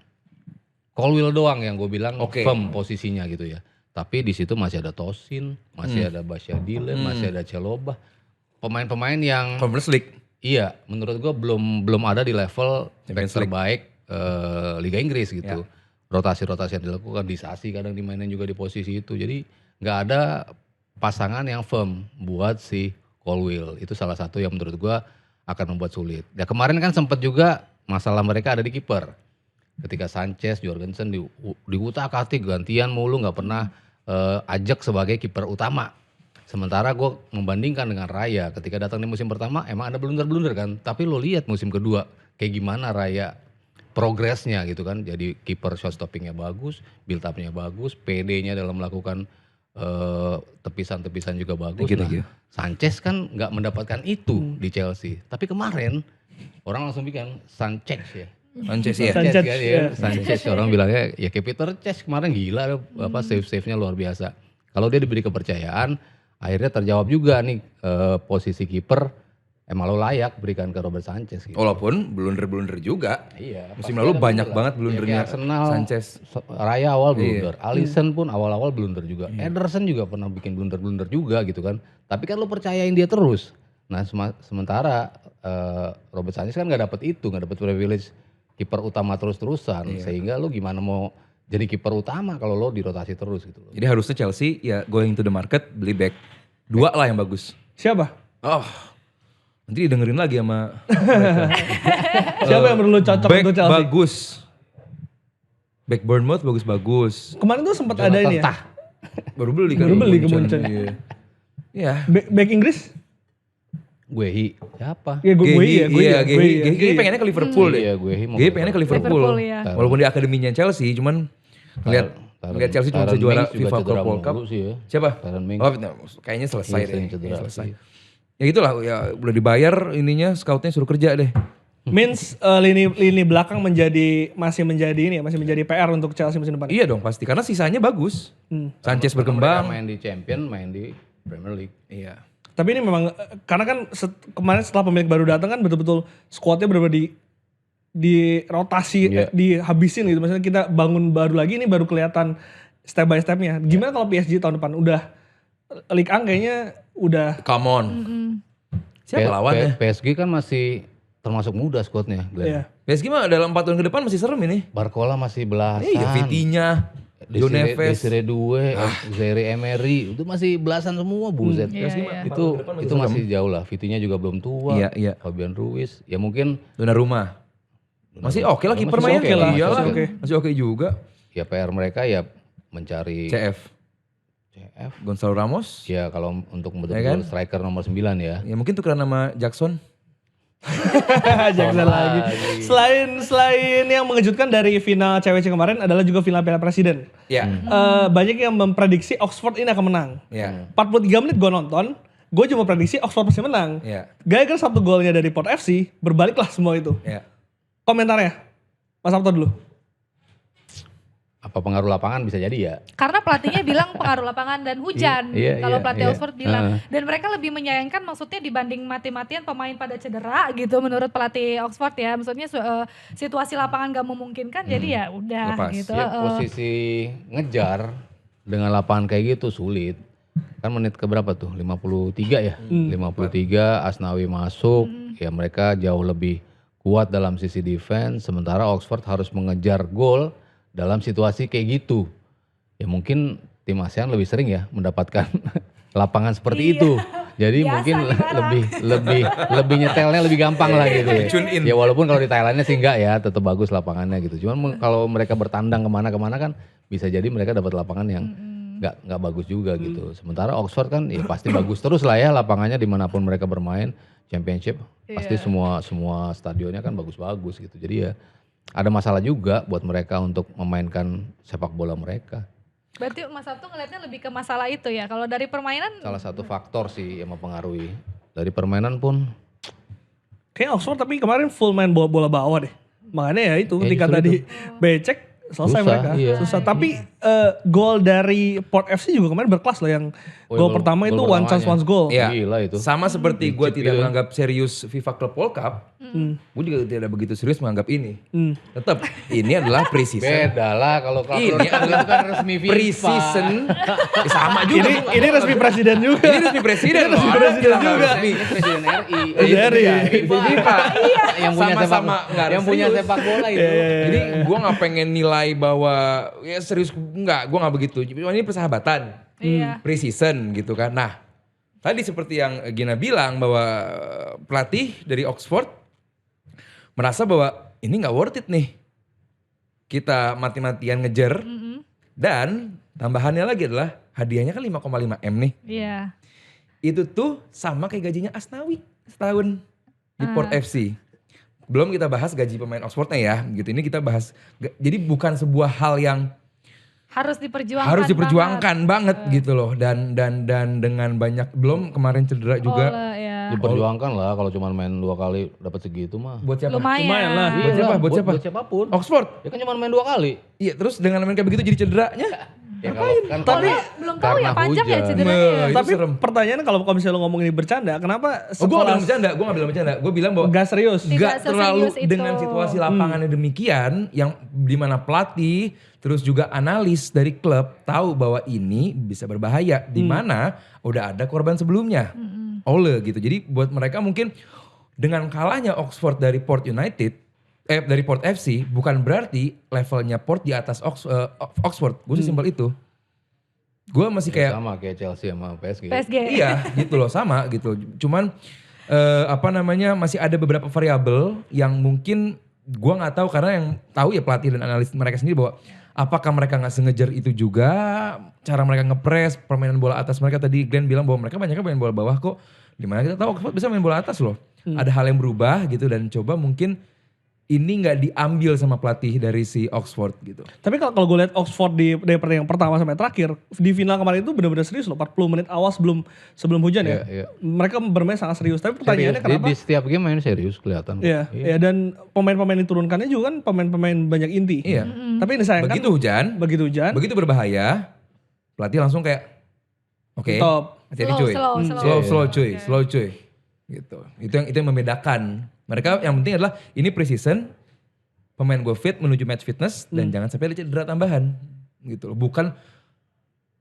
Colwill doang yang gue bilang firm posisinya gitu ya. Tapi di situ masih ada Tosin, masih ada Bashadile, masih ada Chalobah. Pemain-pemain yang Conference League. iya, menurut gue belum ada di level back terbaik Liga Inggris gitu. Rotasi-rotasi yang dilakukan di Sasi kadang dimainin juga di posisi itu. Jadi nggak ada pasangan yang firm buat si Colwill. Itu salah satu yang menurut gue akan membuat sulit. Ya kemarin kan sempat juga masalah mereka ada di kiper. Ketika Sanchez, Jorgensen diutak-atik gantian mulu nggak pernah ajak sebagai kiper utama. Sementara gue membandingkan dengan Raya ketika datang di musim pertama emang ada blunder-blunder kan. Tapi lo lihat musim kedua kayak gimana Raya progresnya gitu kan. Jadi kiper shot stoppingnya bagus, build up-nya bagus, PD-nya dalam melakukan tepisan-tepisan juga bagus. Nah, Sanchez kan nggak mendapatkan itu di Chelsea. Tapi kemarin orang langsung bikin Sanchez ya. Sanchez orang bilangnya ya kayak Peter Cech kemarin gila apa save-nya luar biasa. Kalau dia diberi kepercayaan akhirnya terjawab juga nih posisi kiper emang lo layak berikan ke Robert Sanchez gitu. Walaupun blunder-blunder juga. Iya. Musim lalu banyak banget blundernya Arsenal, Sanchez. Raya awal blunder, Alisson pun awal-awal blunder juga. Ederson juga pernah bikin blunder-blunder juga gitu kan. Tapi kan lo percayain dia terus. Nah sementara Robert Sanchez kan nggak dapat privilege kiper utama terus-terusan, sehingga lu gimana mau jadi kiper utama kalau lo dirotasi terus gitu. Jadi harusnya Chelsea ya going to the market beli back 2 lah yang bagus. Siapa? Nanti didengerin lagi sama Siapa yang perlu cocok back untuk Chelsea? bagus. Back Bournemouth bagus-bagus. Kemarin tuh sempat ada ini ya. Baru beli kan. Baru beli ke Munchen. Iya. Back Inggris? Guehi siapa? Ya Gehi pengennya ke Liverpool deh. Iya, Guehi mau Gehi pengennya ke Liverpool. ya. Walaupun di akademinya Chelsea, cuman ngeliat Chelsea cuma bisa juara FIFA Club World Cup. Ya. Siapa? Tyron Mings. Oh, kayaknya selesai deh. Cedera. Selesai. Ya gitulah, ya udah dibayar ininya, scoutnya suruh kerja deh. Means lini belakang masih menjadi PR untuk Chelsea musim depan. Iya dong pasti, karena sisanya bagus. Sanchez berkembang. Mereka main di Champion, main di Premier League. Iya. Tapi ini memang karena kan kemarin setelah pemilik baru datang kan betul-betul skuadnya benar-benar di rotasi dihabisin gitu. Maksudnya kita bangun baru lagi ini baru kelihatan step by stepnya. Gimana kalau PSG tahun depan udah Ligue 1 kayaknya udah Come on. Siapa lawannya? PSG kan masih termasuk muda skuadnya, Glenn. Iya. PSG mah dalam 4 tahun ke depan masih serem ini. Barcola masih belasan. Iya, Vitinha, John Neves. Desire Doué, Zaire Emery, itu masih belasan semua, buset. PSG mah 4 tahun Itu ke depan itu masih jauh lah. Vitinha juga belum tua. Iya, iya. Fabian Ruiz, ya mungkin Donnarumma. Masih oke lah kiper Masih mainnya. oke lah, Iya masih lah. oke. Masih oke juga. ya PR mereka ya mencari CF. Gonzalo Ramos. ya kalau untuk Ya betul-betul kan? striker nomor 9 ya. Ya mungkin tukeran nama Jackson. Jackson lagi. Selain yang mengejutkan dari final CWC kemarin adalah juga final Piala Presiden. Ya. Banyak yang memprediksi Oxford ini akan menang. Ya. 43 menit gue nonton, gue cuma prediksi Oxford pasti menang. Ya. Gara-gara satu golnya dari Port FC, berbaliklah semua itu. Ya. Komentarnya, Mas Sabto dulu. Apa pengaruh lapangan bisa jadi ya. Karena pelatihnya bilang pengaruh lapangan dan hujan. Iya, Kalau iya, pelatih iya. Oxford bilang. Dan mereka lebih menyayangkan maksudnya dibanding mati-matian pemain pada cedera gitu menurut pelatih Oxford ya. Maksudnya situasi lapangan gak memungkinkan jadi ya udah Lepas. gitu. Ya posisi ngejar dengan lapangan kayak gitu sulit. Kan menit ke berapa tuh? 53 ya? 53 Asnawi masuk, ya mereka jauh lebih kuat dalam sisi defense, sementara Oxford harus mengejar gol dalam situasi kayak gitu. Ya mungkin tim ASEAN lebih sering ya mendapatkan lapangan seperti itu. Jadi Biasa mungkin nih, lebih nyetelnya lebih gampang lah gitu ya. Tune in. Ya walaupun kalau di Thailandnya sih enggak ya, tetap bagus lapangannya gitu. Cuman kalau mereka bertandang kemana-kemana kan bisa jadi mereka dapat lapangan yang nggak bagus juga gitu. Sementara Oxford kan ya pasti bagus terus lah ya lapangannya dimanapun mereka bermain championship pasti semua stadionnya kan bagus-bagus gitu. Jadi ya ada masalah juga buat mereka untuk memainkan sepak bola mereka. Berarti Mas Sabtu ngeliatnya lebih ke masalah itu ya. Kalau dari permainan Salah satu faktor sih yang mempengaruhi. Dari permainan pun Kayak Oxford tapi kemarin full main bola bawah deh. Makanya ya itu ketika justru tadi becek selesai Susah, mereka. iya. Susah. Tapi gol dari Port FC juga kemarin berkelas loh yang gol pertama itu one chance one goal. Iya. Gila itu. Sama seperti gue tidak gitu. menganggap serius FIFA Club World Cup, gue juga tidak begitu serius menganggap ini. Tetap ini adalah pre-season. Beda lah kalau Ini adalah kan resmi FIFA. Pre-season. Sama juga. Ini resmi presiden juga. Ini resmi presiden loh. resmi presiden Ada juga. resmi. Ini presiden RI. RI. FIFA. Yang punya Sama-sama nggak yang punya serius. sepak bola itu. Jadi gue nggak pengen nilai bahwa ya serius nggak, gue nggak begitu. Cuma ini persahabatan, iya. pre-season gitu kan. Nah, tadi seperti yang Gina bilang bahwa pelatih dari Oxford merasa bahwa ini nggak worth it nih. Kita mati-matian ngejar dan tambahannya lagi adalah hadiahnya kan 5,5 M nih. Iya. Itu tuh sama kayak gajinya Asnawi setahun di Port FC. Belum kita bahas gaji pemain Oxfordnya ya, gitu. Ini kita bahas, jadi bukan sebuah hal yang Harus diperjuangkan. harus diperjuangkan banget gitu loh. Dan dengan banyak, belum kemarin cedera juga. Ya. Diperjuangkan lah kalau cuma main 2 kali dapat segitu mah. Buat siapa? Lumayan lah. Buat siapa? Buat siapa? Buat siapapun. Oxford. Ya kan cuma main 2 kali. Iya, terus dengan main kayak begitu jadi cederanya. Ya kalau kan Tapi karena- belum tahu ya karena panjang ya hujan. cederanya ya. Itu Tapi serem. pertanyaan kalau misalnya lo ngomong ini bercanda, kenapa Oh, gue gak bilang bercanda, gue bilang bahwa Gak serius. Tidak gak terlalu seserius itu. dengan situasi lapangannya demikian, yang dimana pelatih terus juga analis dari klub tahu bahwa ini bisa berbahaya, di mana udah ada korban sebelumnya, Ole gitu. Jadi buat mereka mungkin dengan kalahnya Oxford dari Port United, dari Port FC bukan berarti levelnya Port di atas Oxford. Gue sesimpel itu. Gue masih kayak sama kayak Chelsea sama PSG. PSG. iya gitu loh, sama gitu. Cuman masih ada beberapa variabel yang mungkin gua nggak tahu, karena yang tahu ya pelatih dan analis mereka sendiri, bahwa apakah mereka nggak sengejar itu juga, cara mereka ngepres, permainan bola atas mereka. Tadi Glenn bilang bahwa mereka banyaknya main bola bawah kok. Dimana kita tahu Oxford bisa main bola atas loh. Ada hal yang berubah gitu, dan coba mungkin ini nggak diambil sama pelatih dari si Oxford gitu. Tapi kalau gue lihat Oxford dari pertandingan pertama sampai terakhir, di final kemarin itu benar-benar serius loh. 40 menit awal sebelum hujan ya. Iya. Mereka bermain sangat serius. Tapi pertanyaannya Serius. kenapa? Di setiap game main serius kelihatan. Iya, ya, dan pemain-pemain diturunkannya juga kan pemain-pemain banyak inti. Iya. Tapi ini sayang Begitu hujan, begitu berbahaya, pelatih langsung kayak oke. top. Hati-hati cuy. Slow. Slow cuy. Gitu. Itu yang membedakan. Mereka yang penting adalah ini pre-season, pemain gue fit menuju match fitness, dan jangan sampai ada cedera tambahan. Gitu loh. Bukan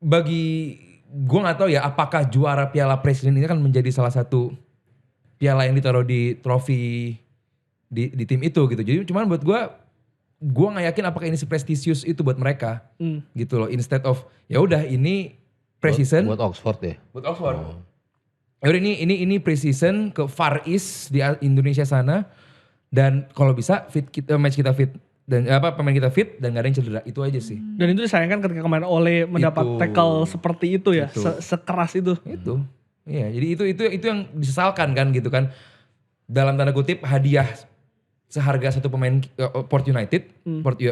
bagi gue nggak tahu ya apakah juara Piala Presiden ini kan menjadi salah satu piala yang ditaruh di trofi di tim itu gitu. Jadi cuman buat gue nggak yakin apakah ini seprestisius itu buat mereka gitu loh. Instead of ya udah ini preseason Buat Oxford ya. buat Oxford. Ya udah ini preseason ke Far East di Indonesia sana dan kalau bisa match kita fit dan pemain kita fit dan gak ada yang cedera, itu aja sih. Dan itu disayangkan ketika kemarin Ole mendapat Itu. tackle seperti itu ya, Itu. sekeras itu. Itu. Iya, jadi itu yang disesalkan kan gitu kan. Dalam tanda kutip hadiah seharga satu pemain Port United,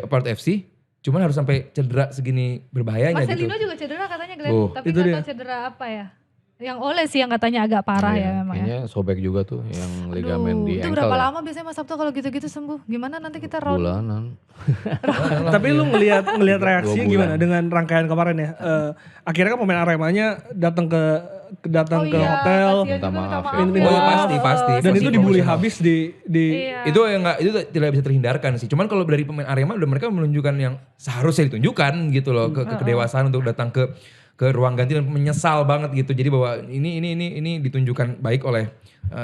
Port FC, cuman harus sampai cedera segini berbahayanya gitu. Marcelino juga cedera katanya Glenn, Oh, tapi itu nggak dia. tahu cedera apa ya. Yang Ole sih yang katanya agak parah ya memang ya. Kayaknya sobek juga tuh yang ligamen di Itu ankle berapa ya. lama biasanya Mas Sabto kalau gitu-gitu sembuh? Gimana nanti kita round? Bulanan. Tapi lu ngelihat reaksinya 2 bulan. gimana dengan rangkaian kemarin ya? Akhirnya kan pemain Aremanya datang ke hotel kasihan minta juga, maaf ya. Minta Oh, maaf. pasti. dan Pasti itu dibully profesional. habis di Iya. Itu yang itu tidak bisa terhindarkan sih. Cuman kalau dari pemain Arema udah mereka menunjukkan yang seharusnya ditunjukkan gitu loh ke kedewasaan untuk datang ke ruang ganti dan menyesal banget gitu. Jadi bahwa ini ditunjukkan baik oleh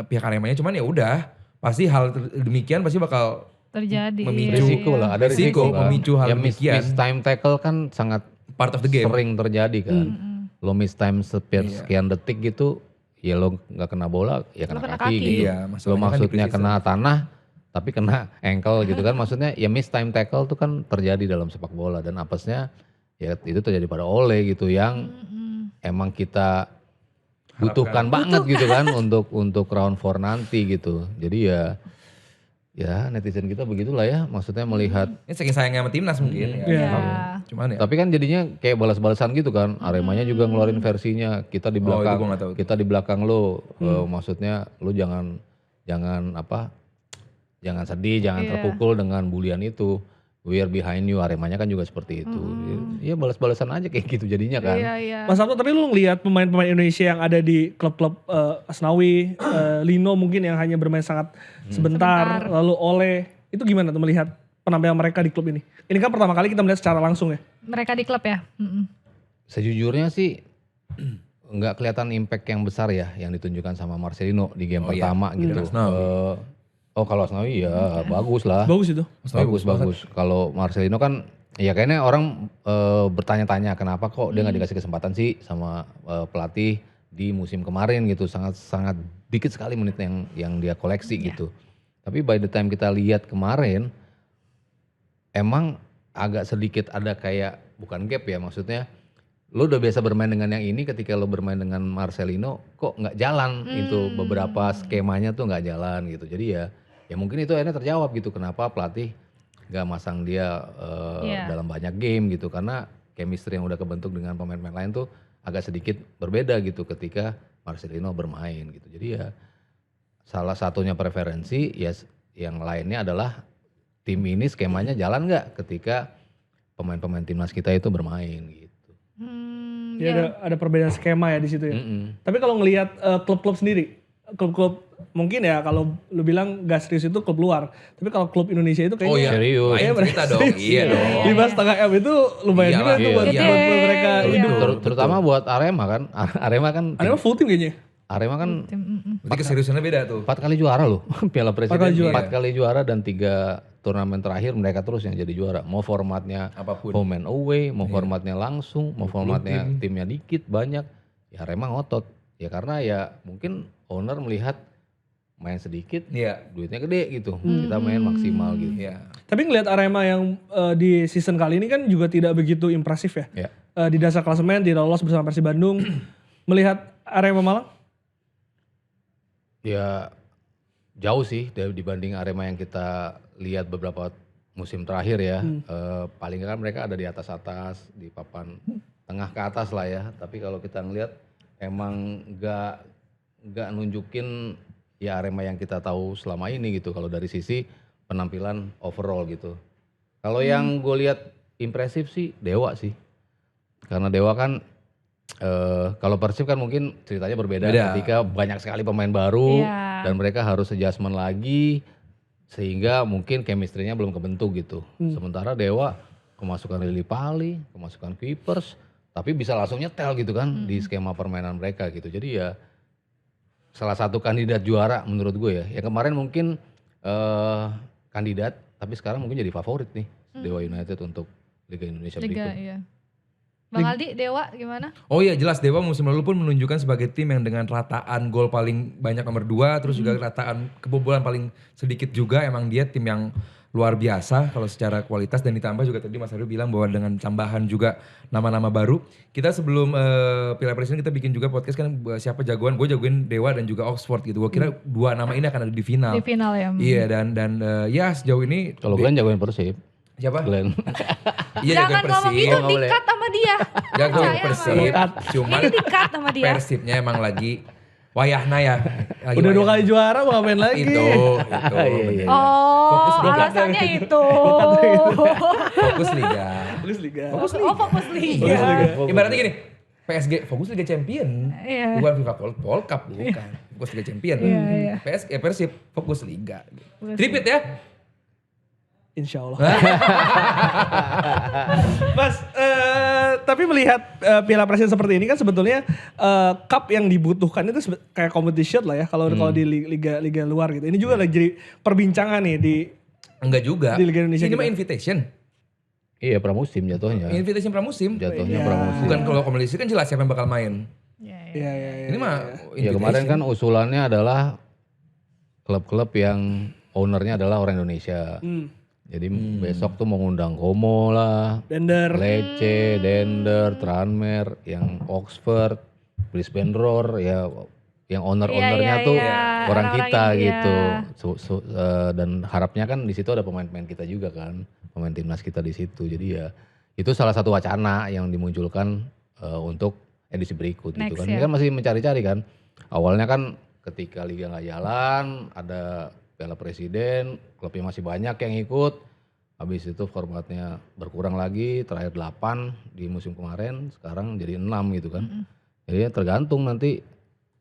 pihak Aremanya. Cuman ya udah pasti hal demikian pasti bakal terjadi. Memicu. Risiko lah, ada risiko kan. memicu hal Ya demikian. miss time tackle kan sangat Part of the game. sering terjadi kan. Lo miss time sekian detik gitu, ya lo nggak kena bola, ya kena Lo kena kaki, kaki. gitu. Iya, Lo masalahnya kan maksudnya di kena tanah, tapi kena ankle gitu kan. Maksudnya ya miss time tackle tuh kan terjadi dalam sepak bola dan apesnya ya itu terjadi pada Ole gitu yang emang kita butuhkan banget gitu kan untuk round 4 nanti gitu. Jadi ya netizen kita begitulah ya, maksudnya melihat. Ini saking sayangnya sama timnas mungkin ya. Iya. Cuman ya. Tapi kan jadinya kayak balas-balasan gitu kan. Aremanya juga ngeluarin versinya. Kita di itu belakang, gua nggak tahu. kita di belakang lo. Maksudnya lo jangan sedih, jangan terpukul dengan bulian itu. We are behind you. Aremanya kan juga seperti itu. Iya balas-balasan aja kayak gitu jadinya kan. Iya. Mas Sabto, tapi lu ngelihat pemain-pemain Indonesia yang ada di klub-klub Asnawi, Lino mungkin yang hanya bermain sangat sebentar, lalu Ole, itu gimana tuh melihat penampilan mereka di klub ini? Ini kan pertama kali kita melihat secara langsung ya. Mereka di klub ya. Sejujurnya sih nggak kelihatan impact yang besar ya yang ditunjukkan sama Marcelino di game pertama gitu. Asnawi. Kalau Asnawi ya bagus lah. Bagus itu. Bagus. Kalau Marcelino kan ya kayaknya orang bertanya-tanya kenapa kok dia nggak dikasih kesempatan sih sama pelatih di musim kemarin gitu. Sangat dikit sekali menit yang dia koleksi gitu. Tapi by the time kita lihat kemarin emang agak sedikit ada kayak bukan gap ya, maksudnya lo udah biasa bermain dengan yang ini, ketika lo bermain dengan Marcelino kok nggak jalan itu, beberapa skemanya tuh nggak jalan gitu. Jadi ya mungkin itu akhirnya terjawab gitu kenapa pelatih nggak masang dia dalam banyak game gitu, karena chemistry yang udah kebentuk dengan pemain-pemain lain tuh agak sedikit berbeda gitu ketika Marcelino bermain gitu. Jadi ya salah satunya preferensi ya, yang lainnya adalah tim ini skemanya jalan nggak ketika pemain-pemain timnas kita itu bermain gitu. Jadi ada perbedaan skema ya di situ ya. Tapi kalau ngelihat klub-klub sendiri, klub-klub mungkin ya kalau lu bilang gak serius itu klub luar. Tapi kalau klub Indonesia itu kayaknya Serius. Lain cerita dong. Iya dong. 5,5 M itu lumayan juga Iyalah, tuh buat mereka hidup. Terutama buat Arema kan. Arema kan Ada full tim kayaknya. Arema kan Berarti keseriusannya beda tuh. 4 kali juara loh Piala Presiden. 4 juara. kali juara dan 3 turnamen terakhir mereka terus yang jadi juara. Mau formatnya Apapun. home and away, mau formatnya langsung, mau formatnya timnya dikit banyak. Ya Arema ngotot. Ya karena ya mungkin owner melihat main sedikit, Iya. duitnya gede gitu. Kita main maksimal gitu. Iya. Tapi ngelihat Arema yang di season kali ini kan juga tidak begitu impresif ya. Ya. Di dasar klasemen lolos bersama Persib Bandung. Melihat Arema Malang? Ya jauh sih dibanding Arema yang kita lihat beberapa musim terakhir ya. Paling kan mereka ada di atas-atas, di papan tengah ke atas lah ya. Tapi kalau kita ngelihat emang nggak nunjukin ya Arema yang kita tahu selama ini gitu. Kalau dari sisi penampilan overall gitu. Kalau yang gue lihat impresif sih Dewa sih. Karena Dewa kan kalau Persib kan mungkin ceritanya berbeda ketika banyak sekali pemain baru dan mereka harus adjustment lagi sehingga mungkin chemistry-nya belum kebentuk gitu. Sementara Dewa kemasukan Lili Pali, kemasukan Kuipers, tapi bisa langsung nyetel gitu kan di skema permainan mereka gitu. Jadi ya salah satu kandidat juara menurut gue ya. Yang kemarin mungkin kandidat, tapi sekarang mungkin jadi favorit nih Dewa United untuk Liga Indonesia Liga, berikut. iya. Bang Aldi, Dewa gimana? Oh iya jelas Dewa musim lalu pun menunjukkan sebagai tim yang dengan rataan gol paling banyak nomor 2, terus juga rataan kebobolan paling sedikit juga. Emang dia tim yang luar biasa kalau secara kualitas, dan ditambah juga tadi Mas Aryo bilang bahwa dengan tambahan juga nama-nama baru. Kita sebelum Piala Presiden kita bikin juga podcast kan siapa jagoan, gue jagoin Dewa dan juga Oxford gitu. Gue kira dua nama ini akan ada di final. Di final ya. Iya dan ya sejauh ini Kalau Glenn jagoin Persib. siapa? Glenn. Iya Jangan jagoan ngomong Persib. gitu, nggak boleh. di-cut sama dia. Jago Percaya sama Persib, dia. cuman Ini di-cut sama dia. Persibnya emang lagi wayahna ya. Lagi Udah 2 wayahna. kali juara mau ngapain lagi? Itu. Iya. Oh, Fokus Liga. alasannya itu. Fokus Liga. Tulis Liga. Fokus Oh, Liga. fokus Liga. Fokus Liga. Ibaratnya gini, PSG fokus Liga Champion. Iya. Bukan FIFA World Cup, bukan. Fokus Liga Champion. Iya, iya. Persib fokus Liga. Fokus Tripit ya. Insya Allah. Mas, tapi melihat Piala Presiden seperti ini kan sebetulnya cup yang dibutuhkan itu kayak competition lah ya kalau di liga luar gitu. Ini juga lagi jadi perbincangan nih di Enggak juga. Di Liga Indonesia Ini mah kita. invitation. Iya pramusim jatuhnya. Invitation pramusim. Jatuhnya Iya. pramusim. Bukan kalau kompetisi kan jelas siapa yang bakal main. Iya, iya. Iya, iya, iya. Ini mah Ya kemarin kan usulannya adalah klub-klub yang ownernya adalah orang Indonesia. Jadi besok tuh mengundang Como lah, Dender. Lecce, Dender, Tranmere, yang Oxford, Brisbane Roar, ya yang owner-ownernya Iya, tuh iya. orang Orang-orang kita India. gitu. Dan harapnya kan di situ ada pemain-pemain kita juga kan, pemain timnas kita di situ. Jadi ya itu salah satu wacana yang dimunculkan untuk edisi berikut gitu Next, kan. ya. Ini kan masih mencari-cari kan. Awalnya kan ketika liga nggak jalan, ada Piala Presiden, klubnya masih banyak yang ikut. Habis itu formatnya berkurang lagi, terakhir 8 di musim kemarin, sekarang jadi 6 gitu kan. Jadi ya tergantung nanti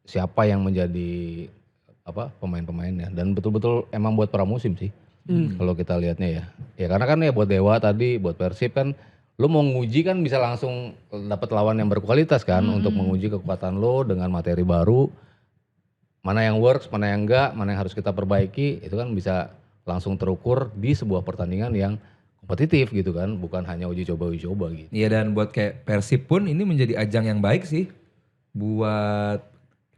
siapa yang menjadi pemain-pemainnya, dan betul-betul emang buat pramusim sih. Kalau kita lihatnya ya. Ya karena kan ya buat Dewa tadi, buat Persib kan lu mau nguji kan bisa langsung dapat lawan yang berkualitas kan untuk menguji kekuatan lo dengan materi baru. Mana yang works, mana yang enggak, mana yang harus kita perbaiki, itu kan bisa langsung terukur di sebuah pertandingan yang kompetitif gitu kan, bukan hanya uji coba gitu. Iya, dan buat kayak Persib pun ini menjadi ajang yang baik sih buat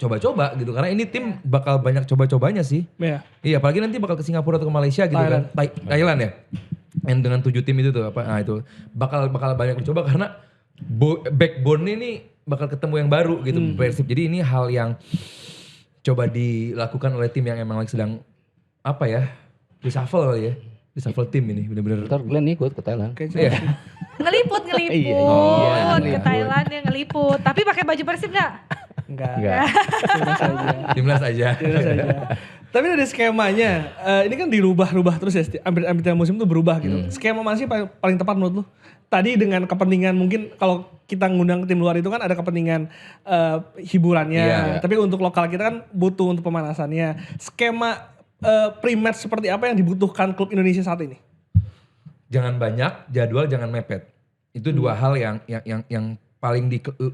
coba-coba gitu, karena ini tim bakal banyak coba-cobanya sih. Ya. Iya, apalagi nanti bakal ke Singapura atau ke Malaysia gitu Thailand. kan. Thailand ya. Yang dengan 7 tim itu tuh nah itu bakal banyak dicoba karena backbone ini bakal ketemu yang baru gitu Persib. Jadi ini hal yang coba dilakukan oleh tim yang emang lagi sedang reshuffle kali ya. Reshuffle tim ini bener-bener. Ntar Glenn ikut ke Thailand. Kayaknya Iya. Ngeliput Iya, ke ngeliput. Thailand ya ngeliput. Tapi pakai baju Persib nggak? enggak. Enggak. Timnas aja. Timnas aja. Timnas aja. Tapi ada skemanya, ini kan dirubah-rubah terus ya, hampir tiap musim tuh berubah gitu. Skema mana sih paling tepat menurut lu? Tadi dengan kepentingan mungkin kalau kita ngundang tim luar itu kan ada kepentingan hiburannya, Iya. tapi untuk lokal kita kan butuh untuk pemanasannya. Skema pre-match seperti apa yang dibutuhkan klub Indonesia saat ini? Jangan banyak, jadwal jangan mepet. Itu dua hal yang paling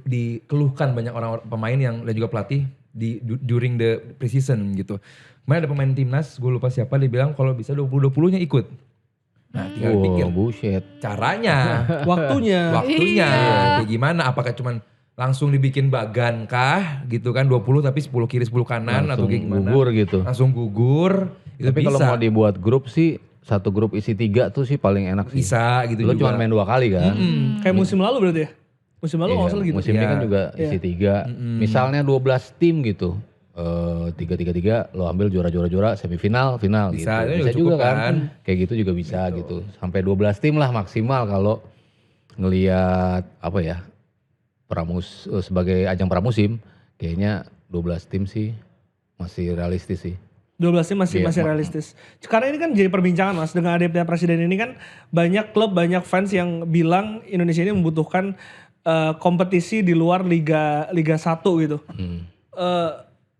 dikeluhkan banyak orang pemain yang dan juga pelatih during the preseason gitu. Kemarin ada pemain timnas, gue lupa siapa, dia bilang kalau bisa 20-20-nya ikut. Nah tinggal pikir Buset. caranya, Waktunya. waktunya Iya. kayak gimana, apakah cuman langsung dibikin bagan kah gitu kan 20 tapi 10 kiri 10 kanan atau Langsung kayak gimana. gugur gitu. Langsung gugur, itu Tapi kalau bisa. mau dibuat grup sih, satu grup isi 3 tuh sih paling enak sih. Bisa gitu Lo juga. cuma main 2 kali kan. Kayak musim lalu berarti ya? Musim lalu Iya, nggak salah gitu. musim ini Iya. kan juga isi 3. Misalnya 12 tim gitu. 3-3-3 lo ambil juara semifinal, final Bisa, gitu. itu Bisa juga juga cukup kan. kan. Kayak gitu juga bisa gitu. Sampai 12 tim lah maksimal kalau ngelihat sebagai ajang pramusim, kayaknya 12 tim sih masih realistis sih. 12 tim masih Iya, realistis. Karena ini kan jadi perbincangan Mas, dengan adanya presiden ini kan banyak klub, banyak fans yang bilang Indonesia ini membutuhkan kompetisi di luar Liga 1 gitu.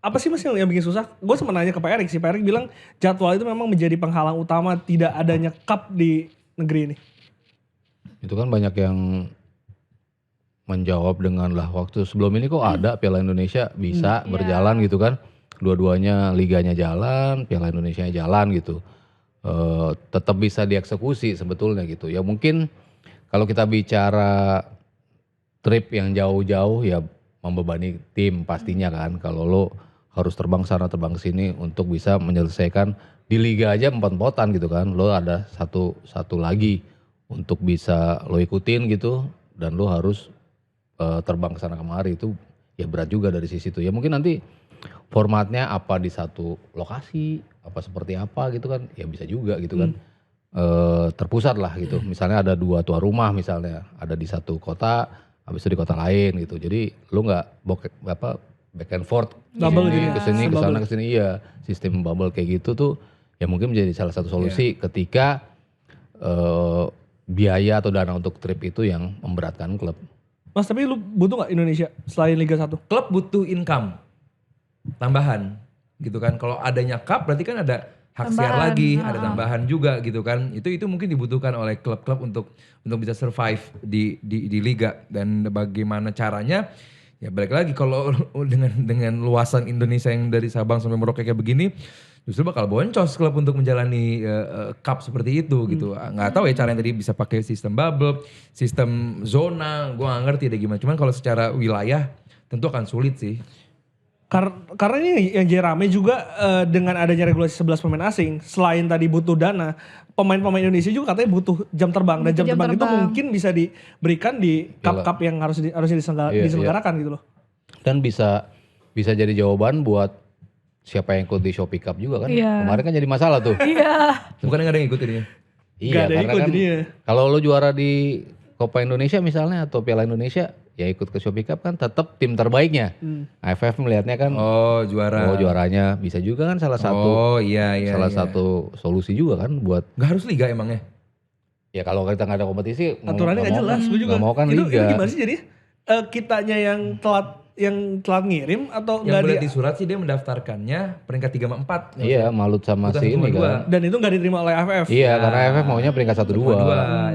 Apa sih Mas yang bikin susah? Gue sempat nanya ke Pak Erik sih, Pak Erik bilang jadwal itu memang menjadi penghalang utama tidak adanya cup di negeri ini. Itu kan banyak yang menjawab dengan lah waktu sebelum ini kok ada Piala Indonesia bisa berjalan gitu kan. dua-duanya liganya jalan, Piala Indonesia jalan gitu. Tetap bisa dieksekusi sebetulnya gitu. Ya mungkin kalau kita bicara trip yang jauh-jauh ya membebani tim pastinya kan. Kalau lo harus terbang sana terbang sini untuk bisa menyelesaikan di liga aja empot-empotan gitu kan. Lo ada satu lagi untuk bisa lo ikutin gitu dan lo harus terbang ke sana kemari, itu ya berat juga dari sisi itu. Ya mungkin nanti formatnya apa di satu lokasi, apa seperti apa gitu kan, ya bisa juga gitu kan. Terpusat lah gitu. Misalnya ada 2 tuan rumah misalnya, ada di satu kota, habis itu di kota lain gitu. Jadi lu nggak back and forth Bubble gitu ya. kesini kesana kesini. Iya, sistem bubble kayak gitu tuh ya mungkin menjadi salah satu solusi ketika biaya atau dana untuk trip itu yang memberatkan klub. Mas, tapi lu butuh gak Indonesia selain Liga 1? Klub butuh income tambahan gitu kan. Kalau adanya cup berarti kan ada hak siar Tambahan, lagi, ada tambahan juga gitu kan. Itu mungkin dibutuhkan oleh klub-klub untuk bisa survive di liga. Dan bagaimana caranya? Ya balik lagi, kalau dengan luasan Indonesia yang dari Sabang sampai Merauke kayak begini, justru bakal boncos klub untuk menjalani cup seperti itu gitu. Nggak tahu ya caranya tadi bisa pakai sistem bubble, sistem zona, gue nggak ngerti deh gimana. Cuman kalau secara wilayah tentu akan sulit sih. Karena ini yang jadi rame juga dengan adanya regulasi 11 pemain asing, selain tadi butuh dana, pemain-pemain Indonesia juga katanya butuh jam terbang, dan jam terbang itu mungkin bisa diberikan di cup-cup yang harusnya diselenggarakan gitu loh. Dan bisa jadi jawaban buat siapa yang ikut di Shopee Cup juga kan. Kemarin kan jadi masalah tuh. Bukan nggak ada yang ngikutin ya? Iya, Nggak ada yang karena ikut kan jadinya. kalau lo juara di Copa Indonesia misalnya atau Piala Indonesia, ya ikut ke Shopee Cup kan tetap tim terbaiknya. AFF melihatnya kan, Oh juara. oh juaranya bisa juga kan salah satu satu solusi juga kan buat. Nggak harus liga emangnya? Ya kalau kita nggak ada kompetisi, Aturannya nggak jelas, gue juga. Nggak mau kan Itu liga. gimana sih jadi? Kitanya yang telat ngirim atau Yang nggak boleh di surat sih dia mendaftarkannya peringkat 3 sama 4. Iya, Malut sama Bukan si cuma ini dua. kan. dan itu nggak diterima oleh AFF. Iya, karena AFF maunya peringkat 1-2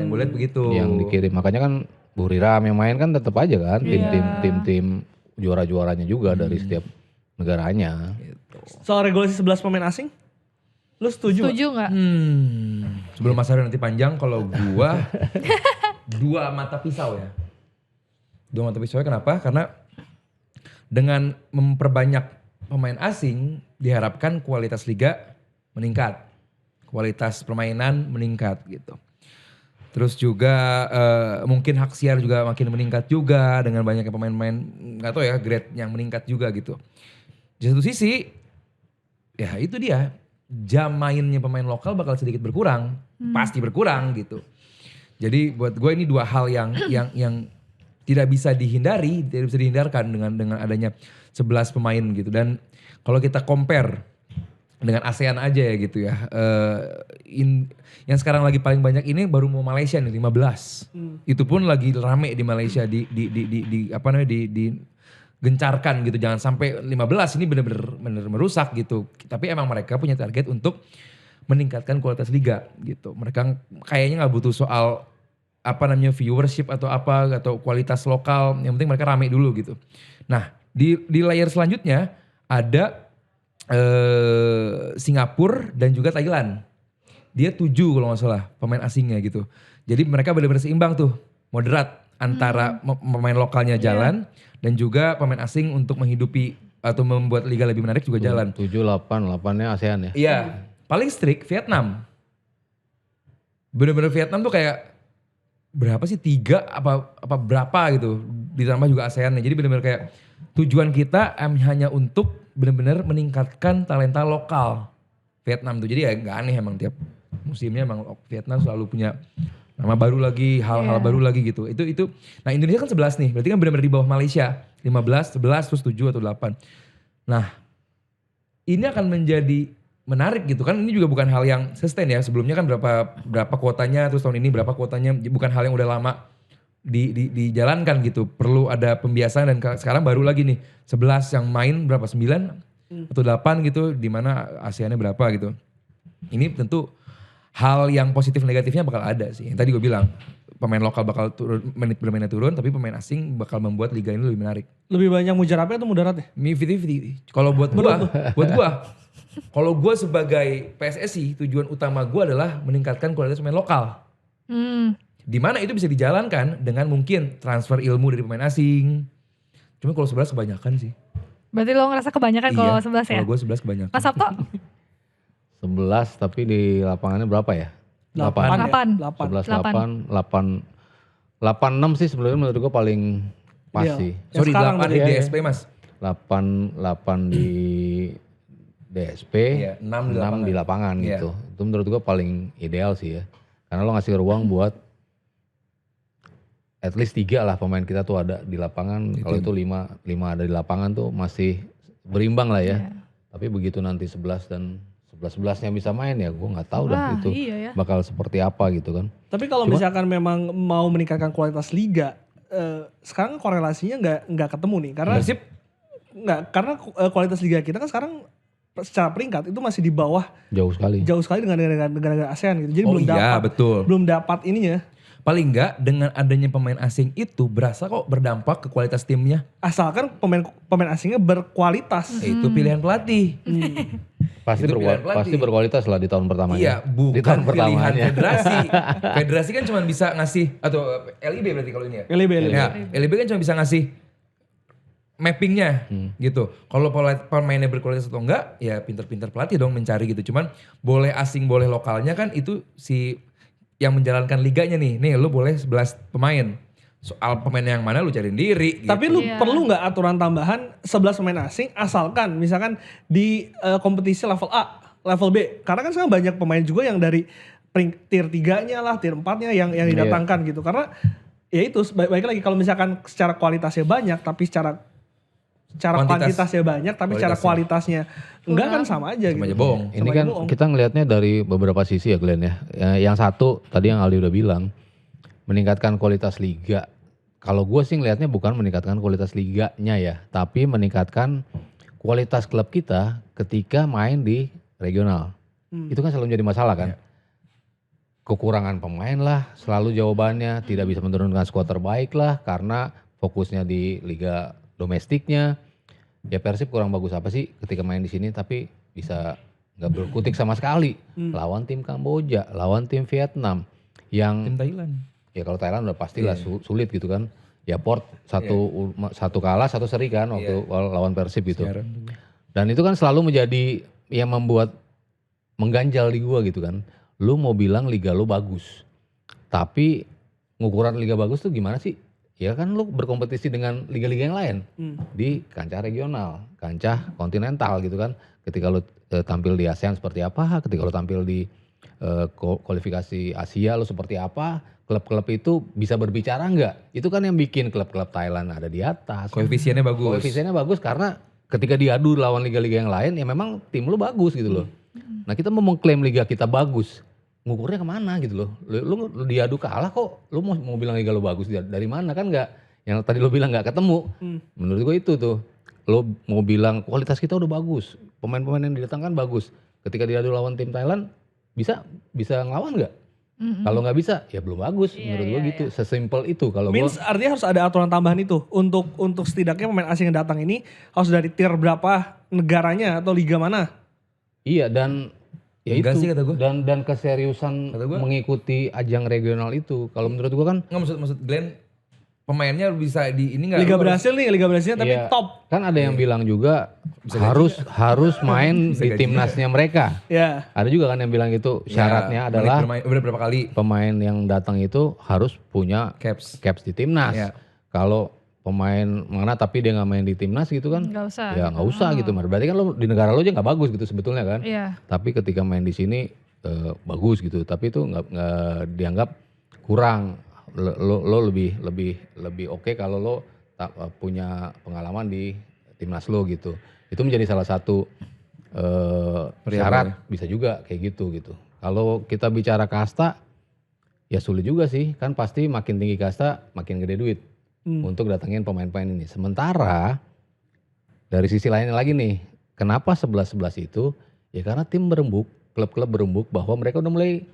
Yang boleh begitu. yang dikirim. Makanya kan Buriram yang main kan tetap aja kan tim-tim juara-juaranya juga dari setiap negaranya. Soal regulasi 11 pemain asing, lu setuju nggak? Setuju nggak? Sebelum Mas Aryo nanti panjang, kalau gua 2 mata pisau ya. 2 mata pisau kenapa? Karena dengan memperbanyak pemain asing diharapkan kualitas liga meningkat. Kualitas permainan meningkat gitu. Terus juga mungkin hak siar juga makin meningkat juga dengan banyaknya pemain-pemain, nggak tahu ya, grade yang meningkat juga gitu. Di satu sisi ya itu dia, jam mainnya pemain lokal bakal sedikit berkurang, pasti berkurang gitu. Jadi buat gue ini 2 hal yang tidak bisa dihindari, tidak bisa dihindarkan dengan adanya 11 pemain gitu. Dan kalau kita compare dengan ASEAN aja ya gitu ya, yang sekarang lagi paling banyak ini baru mau Malaysia nih 15. Itu pun lagi rame di Malaysia di gencarkan gitu, jangan sampai 15, ini bener-bener merusak gitu. Tapi emang mereka punya target untuk meningkatkan kualitas liga gitu. Mereka kayaknya nggak butuh soal viewership atau kualitas lokal, yang penting mereka rame dulu gitu. Nah di layer selanjutnya ada Singapura dan juga Thailand. Dia 7 kalau nggak salah pemain asingnya gitu. Jadi mereka benar-benar seimbang tuh, moderat antara pemain lokalnya jalan dan juga pemain asing untuk menghidupi atau membuat liga lebih menarik juga jalan. 7-8-8-nya ASEAN ya. Iya, paling strict Vietnam. Bener-bener Vietnam tuh kayak berapa sih, 3 apa berapa gitu, ditambah juga ASEAN nya. Jadi bener-bener kayak tujuan kita hanya untuk bener-bener meningkatkan talenta lokal Vietnam tuh. Jadi ya nggak aneh emang tiap musimnya emang Vietnam selalu punya nama baru lagi, hal-hal baru lagi gitu. Itu. Nah Indonesia kan 11 nih, berarti kan benar-benar di bawah Malaysia. 15, 11, terus 7 atau 8. Nah ini akan menjadi menarik gitu kan. Ini juga bukan hal yang sustain ya. Sebelumnya kan berapa kuotanya, terus tahun ini berapa kuotanya. Bukan hal yang udah lama dijalankan gitu. Perlu ada pembiasaan dan sekarang baru lagi nih. 11 yang main berapa, 9 atau 8 gitu. Dimana ASEAN-nya berapa gitu. Ini tentu hal yang positif negatifnya bakal ada sih. Yang tadi gue bilang, pemain lokal bakal turun, menit bermainnya turun, tapi pemain asing bakal membuat liga ini lebih menarik. Lebih banyak mujarabnya atau mudaratnya? 50-50. Kalau kalau gue sebagai PSSI, tujuan utama gue adalah meningkatkan kualitas pemain lokal. Di mana itu bisa dijalankan dengan mungkin transfer ilmu dari pemain asing. Cuma kalau 11 kebanyakan sih. Berarti lo ngerasa kebanyakan kalau 11 ya? Kalau gue 11 kebanyakan. Mas Sabto? 11 tapi di lapangannya berapa ya? 8. 11, 8, 86 sih sebenarnya menurut gue paling pas Iya. sih. Yang Sorry, sekarang 8 di berarti ya. DSP mas. 8 di DSP, Iya, 6 6 di lapangan Iya. gitu. Itu menurut gue paling ideal sih ya. Karena lo ngasih ruang buat at least 3 lah pemain kita tuh ada di lapangan. Kalau itu 5 ada di lapangan tuh masih berimbang lah ya. Iya. Tapi begitu nanti 11 dan 11-11-nya bisa main ya gue nggak tahu Wah, dah itu iya ya. bakal seperti apa gitu kan. Tapi kalau misalkan memang mau meningkatkan kualitas liga, sekarang korelasinya nggak ketemu nih, karena Persib kualitas liga kita kan sekarang secara peringkat itu masih di bawah Jauh sekali. dengan negara-negara ASEAN gitu. Jadi Oh iya, betul. belum dapat ininya. Paling enggak dengan adanya pemain asing itu berasa kok berdampak ke kualitas timnya. Asalkan pemain asingnya berkualitas. Itu pilihan pelatih. Pasti, Itu pilihan pelatih. pasti berkualitas lah di tahun pertamanya. Iya, Di bukan tahun pilihan pertamanya. federasi. Federasi kan cuma bisa ngasih, atau LIB berarti kalau ini ya? LIB. Ya, LIB kan cuma bisa ngasih mappingnya gitu. Kalau pemainnya berkualitas atau enggak, ya pinter-pinter pelatih dong mencari gitu. Cuman boleh asing, boleh lokalnya kan itu si yang menjalankan liganya nih. Nih lu boleh 11 pemain. Soal pemain yang mana lu cari sendiri gitu. Tapi lu Iya. perlu nggak aturan tambahan 11 pemain asing asalkan misalkan di kompetisi level A, level B. Karena kan sekarang banyak pemain juga yang dari tier 3-nya lah, tier 4-nya yang didatangkan gitu. Karena ya itu baik lagi kalau misalkan secara kualitasnya banyak tapi secara kuantitasnya banyak tapi secara kualitasnya enggak kan sama aja Sama gitu. aja bohong. Ini kan kita ngelihatnya dari beberapa sisi ya Glenn ya. Yang satu tadi yang Aldi udah bilang meningkatkan kualitas liga. Kalau gue sih ngelihatnya bukan meningkatkan kualitas liganya ya, tapi meningkatkan kualitas klub kita ketika main di regional. Itu kan selalu menjadi masalah kan. Kekurangan pemain lah selalu jawabannya, tidak bisa menurunkan skuad terbaik lah karena fokusnya di liga domestiknya. Ya Persib kurang bagus apa sih ketika main di sini tapi bisa nggak berkutik sama sekali. Lawan tim Kamboja, lawan tim Vietnam yang Tim Thailand. ya kalau Thailand udah pastilah sulit gitu kan. Ya Port satu kalah satu seri kan waktu lawan Persib gitu. Siaran. Dan itu kan selalu menjadi yang membuat mengganjal di gua gitu kan. Lu mau bilang liga lu bagus. Tapi ngukuran liga bagus tuh gimana sih? Ya kan lu berkompetisi dengan liga-liga yang lain di kancah regional, kancah kontinental gitu kan. Ketika lu tampil di ASEAN seperti apa, ketika lu tampil di kualifikasi Asia lu seperti apa, klub-klub itu bisa berbicara nggak? Itu kan yang bikin klub-klub Thailand ada di atas. Koefisiennya bagus. Koefisiennya bagus karena ketika diadu lawan liga-liga yang lain ya memang tim lu bagus gitu loh. Nah kita mau mengklaim liga kita bagus. Ngukurnya kemana gitu loh. Lu diadu kalah kok lu mau bilang liga lu bagus dari mana kan nggak, yang tadi lu bilang nggak ketemu. Menurut gue itu tuh, lu mau bilang kualitas kita udah bagus, pemain-pemain yang didatangkan bagus, ketika diadu lawan tim Thailand bisa ngelawan nggak? Kalau nggak bisa ya belum bagus. Menurut gue gitu, sesimpel itu. Kalau gue Artinya harus ada aturan tambahan itu untuk setidaknya pemain asing yang datang ini harus dari tier berapa negaranya atau liga mana? iya dan ya Enggak itu sih kata gue. dan keseriusan Kata gue. mengikuti ajang regional itu. Kalau menurut gue kan Nggak maksud Glenn, pemainnya bisa di ini nggak? Liga Lu berhasil nih, Liga Brasilnya tapi iya, top. kan ada yang bilang juga harus main di gaji. timnasnya mereka. Ya. Ada juga kan yang bilang itu Ya, syaratnya adalah udah berapa kali pemain yang datang itu harus punya caps. caps di timnas. Iya. Kalau pemain mana tapi dia nggak main di timnas gitu kan, Nggak usah. ya nggak usah gitu. Berarti kan lo di negara lo aja nggak bagus gitu sebetulnya kan. Iya. Tapi ketika main di sini bagus gitu. Tapi itu nggak dianggap kurang. Lo lebih oke kalau lo punya pengalaman di timnas lo gitu. Itu menjadi salah satu syarat bisa juga kayak gitu. Kalau kita bicara kasta ya sulit juga sih, kan pasti makin tinggi kasta makin gede duit untuk datangin pemain-pemain ini. Sementara dari sisi lainnya lagi nih, kenapa 11-11 itu? Ya karena tim berembuk, klub-klub berembuk bahwa mereka udah mulai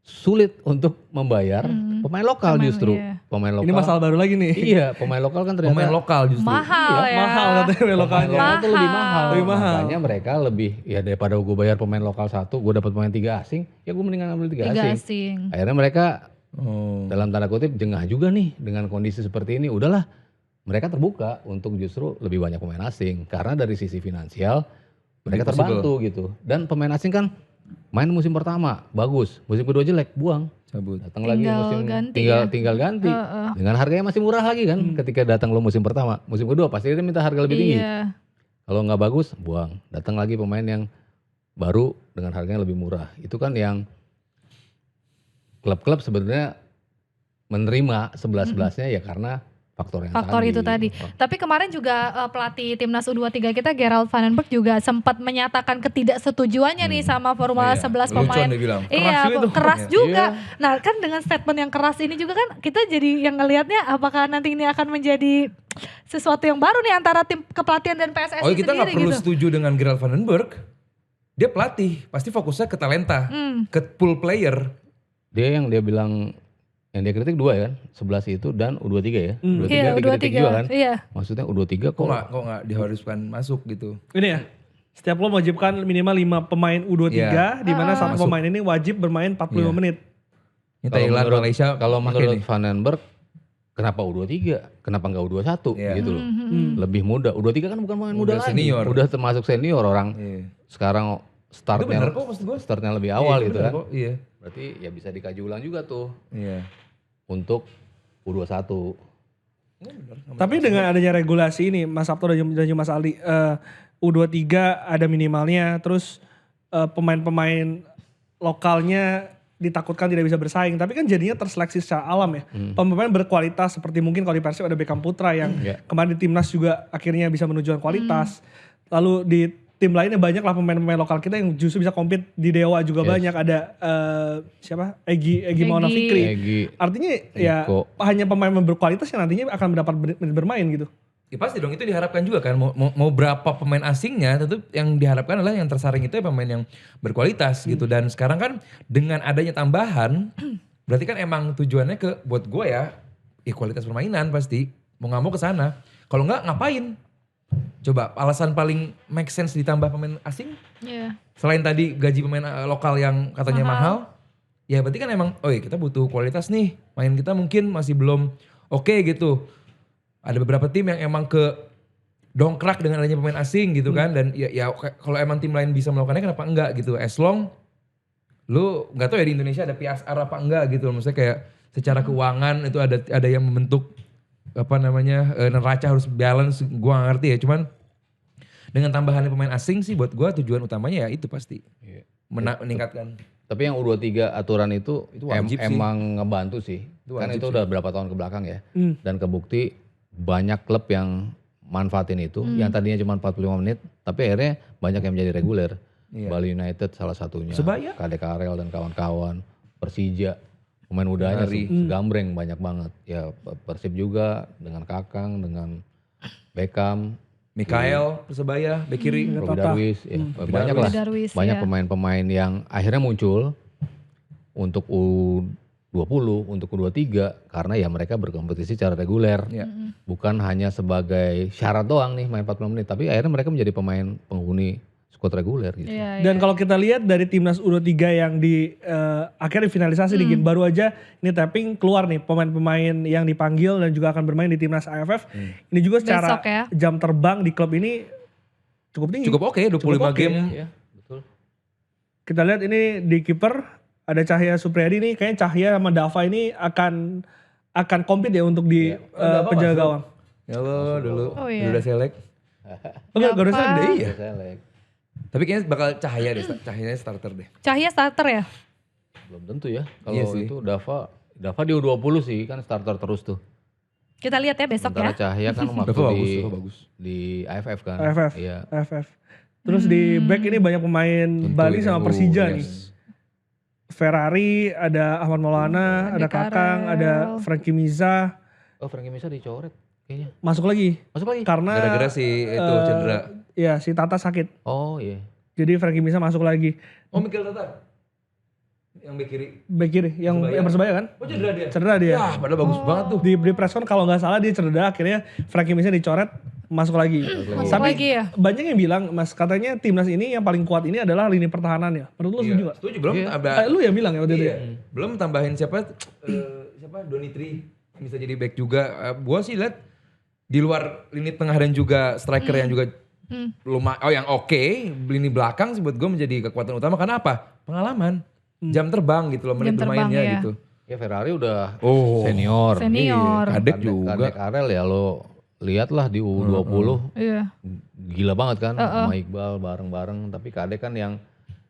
sulit untuk membayar Pemain lokal Pemain, justru. iya. Pemain lokal. Ini masalah baru lagi nih. Iya, pemain lokal kan ternyata Pemain lokal justru. Mahal ya. Mahal katanya pemain pemain lokalnya. lokal tuh lebih mahal. Lebih mahal. Makanya mereka lebih ya daripada gue bayar pemain lokal 1, gue dapat pemain 3 asing, ya gue mendingan ambil 3 Tiga asing. asing. Akhirnya mereka Oh. dalam tanda kutip jengah juga nih dengan kondisi seperti ini. Udahlah, mereka terbuka untuk justru lebih banyak pemain asing karena dari sisi finansial mereka Lebih possible. terbantu gitu. Dan pemain asing kan main musim pertama bagus, musim kedua jelek, buang. Cabut. Datang lagi Tinggal musim ganti tinggal ya. ganti. Dengan harganya masih murah lagi kan ketika datang lo musim pertama. Musim kedua pasti dia minta harga lebih tinggi. Iya. Kalau nggak bagus, buang. Datang lagi pemain yang baru dengan harganya lebih murah. Itu kan yang klub-klub sebenarnya menerima 11-11-nya ya karena faktor yang Faktor itu tadi. Tapi kemarin juga pelatih timnas U23 kita Gerald Vandenberg juga sempat menyatakan ketidaksetujuannya nih sama Formula Iya, 11 lucu pemain. dia bilang. Iya, Keras juga tuh. keras Iya. juga. Nah, kan dengan statement yang keras ini juga kan kita jadi yang ngelihatnya apakah nanti ini akan menjadi sesuatu yang baru nih antara tim kepelatihan dan PSSI Oh kita nggak sendiri perlu gitu. setuju dengan Gerald Vandenberg. Dia pelatih, pasti fokusnya ke talenta, Hmm. ke pool player. Dia bilang yang dia kritik 2 ya kan, 11 itu dan U23 ya. U23 Iya, dikritik U23. juga kan. Iya. Maksudnya U23 Kok nggak diharuskan masuk gitu? Ini ya. Setiap lo mewajibkan minimal 5 pemain U23 Iya. di mana satu Masuk. pemain ini wajib bermain 45 Iya. menit. Ini Kalau Thailand, menurut- Malaysia. Kalau pakai menurut nih. Vandenberg, kenapa U23? Kenapa nggak U21 Iya. gitu loh. Hmm. Lebih muda. U23 kan bukan pemain muda Udah lagi. senior. Udah termasuk senior orang. Iya. Sekarang Itu benar startnya kok maksud gue. startnya lebih awal Iya, gitu benar kan. kok, Iya. Berarti ya bisa dikaji ulang juga tuh Iya. untuk U21. Tapi dengan adanya regulasi ini, Mas Sabto dan juga Mas Aldi, U23 ada minimalnya, terus pemain-pemain lokalnya ditakutkan tidak bisa bersaing. Tapi kan jadinya terseleksi secara alam ya. Pemain berkualitas seperti mungkin kalau di Persib ada Beckham Putra yang Iya. kemarin di timnas juga akhirnya bisa menunjukkan kualitas. Lalu di tim lainnya banyak lah pemain-pemain lokal kita yang justru bisa compete di Dewa juga Yes. banyak. Ada siapa? Egy Maulana Fikri. Egy, Artinya ya Niko. hanya pemain berkualitas yang nantinya akan mendapat menit bermain gitu. Ya pasti dong, itu diharapkan juga kan. Mau berapa pemain asingnya, tentu yang diharapkan adalah yang tersaring itu ya pemain yang berkualitas gitu. Dan sekarang kan dengan adanya tambahan, berarti kan emang tujuannya buat gue ya kualitas permainan pasti. Mau gak mau ke sana. Kalau nggak ngapain? Coba alasan paling make sense ditambah pemain asing? Iya. Selain tadi gaji pemain lokal yang katanya mahal, ya berarti kan emang, oh iya kita butuh kualitas nih. Main kita mungkin masih belum oke gitu. Ada beberapa tim yang emang dongkrak dengan adanya pemain asing gitu kan. Dan ya kalau emang tim lain bisa melakukannya kenapa enggak gitu. As long lu nggak tahu ya di Indonesia ada PSR apa enggak gitu. Maksudnya kayak secara keuangan itu ada yang membentuk apa namanya neraca harus balance. Gua gak ngerti ya. Cuman dengan tambahannya pemain asing sih buat gua tujuan utamanya ya itu pasti. Iya. Meningkatkan. Tapi yang U23 aturan itu, wajib sih. emang ngebantu sih. Itu Kan wajib itu sih. udah berapa tahun ke belakang ya. Dan kebukti banyak klub yang manfaatin itu. Yang tadinya cuma 45 menit. Tapi akhirnya banyak yang menjadi reguler. Iya. Bali United salah satunya. Persebaya. KD Karel dan kawan-kawan. Persija. Pemain mudanya segambreng banyak banget. Ya Persib juga dengan Kakang, dengan Beckham. Mikael Persebaya, bek kiri. Robi Darwis, ya, banyak lah, Darwis, banyak ya. pemain-pemain yang akhirnya muncul untuk U20, untuk U23 karena ya mereka berkompetisi secara reguler, Iya. bukan hanya sebagai syarat doang nih main 40 menit, tapi akhirnya mereka menjadi pemain penghuni skuad reguler gitu. Iya, Dan kalau kita lihat dari timnas U23 yang di akhirnya finalisasi di Gin, baru aja ini tapping keluar nih pemain-pemain yang dipanggil dan juga akan bermain di timnas AFF. Ini juga secara Besok ya. jam terbang di klub ini cukup tinggi. Cukup oke, 25 oke, game. Ya, betul. Kita lihat ini di kiper ada Cahya Supriyadi nih, kayaknya Cahya sama Dava ini akan compete ya untuk di penjaga gawang. Ya lo dulu, Oh, iya. udah selek. Oke, Garuda Dava. gede Iya. Selek. Tapi kayaknya bakal Cahaya deh, Cahayanya starter deh. Cahya starter ya? Belum tentu ya, kalau Iya sih. itu Dava di U20 sih kan starter terus tuh. Kita lihat ya besok Sementara ya. Cahaya kan waktu Dava bagus, di, Dava bagus. di AFF kan. AFF. Iya. AFF. Terus di back ini banyak pemain Bali ini. sama Persija Yes. nih. Ferrari, ada Ahmad Maulana, ada Ada Kakang, Karel. ada Frankie Miza. Oh Frankie Misa dicoret kayaknya. Masuk lagi Masuk lagi? karena Gara-gara si itu cedera. ya si Tata sakit. Oh iya. Jadi Frankie Miza masuk lagi. Oh Miguel Tatar? Yang bek kiri. Bek kiri yang Persebaya kan? Oh cedera dia? Cedera dia. Wah padahal bagus banget tuh. Di preskon kalau nggak salah dia cedera, akhirnya Frankie Misa dicoret masuk lagi. Masuk lagi ya? Banyak yang bilang, Mas, katanya timnas ini yang paling kuat ini adalah lini pertahanan ya. Menurut lu setuju nggak? Setuju, belum tambah. Lu yang bilang ya waktu itu ya? Belum tambahin siapa Donitri bisa jadi back juga. Gua sih lihat di luar lini tengah dan juga striker yang juga yang oke, lini belakang sih buat gue menjadi kekuatan utama karena apa? Pengalaman. Jam terbang gitu loh menit Jam terbang, bermainnya ya. gitu. Ya Ferrari udah Oh. senior. Senior. Kadek juga. Kadek Arel ya lo lihatlah di U20 Iya. gila banget kan sama Iqbal bareng-bareng, tapi Kadek kan yang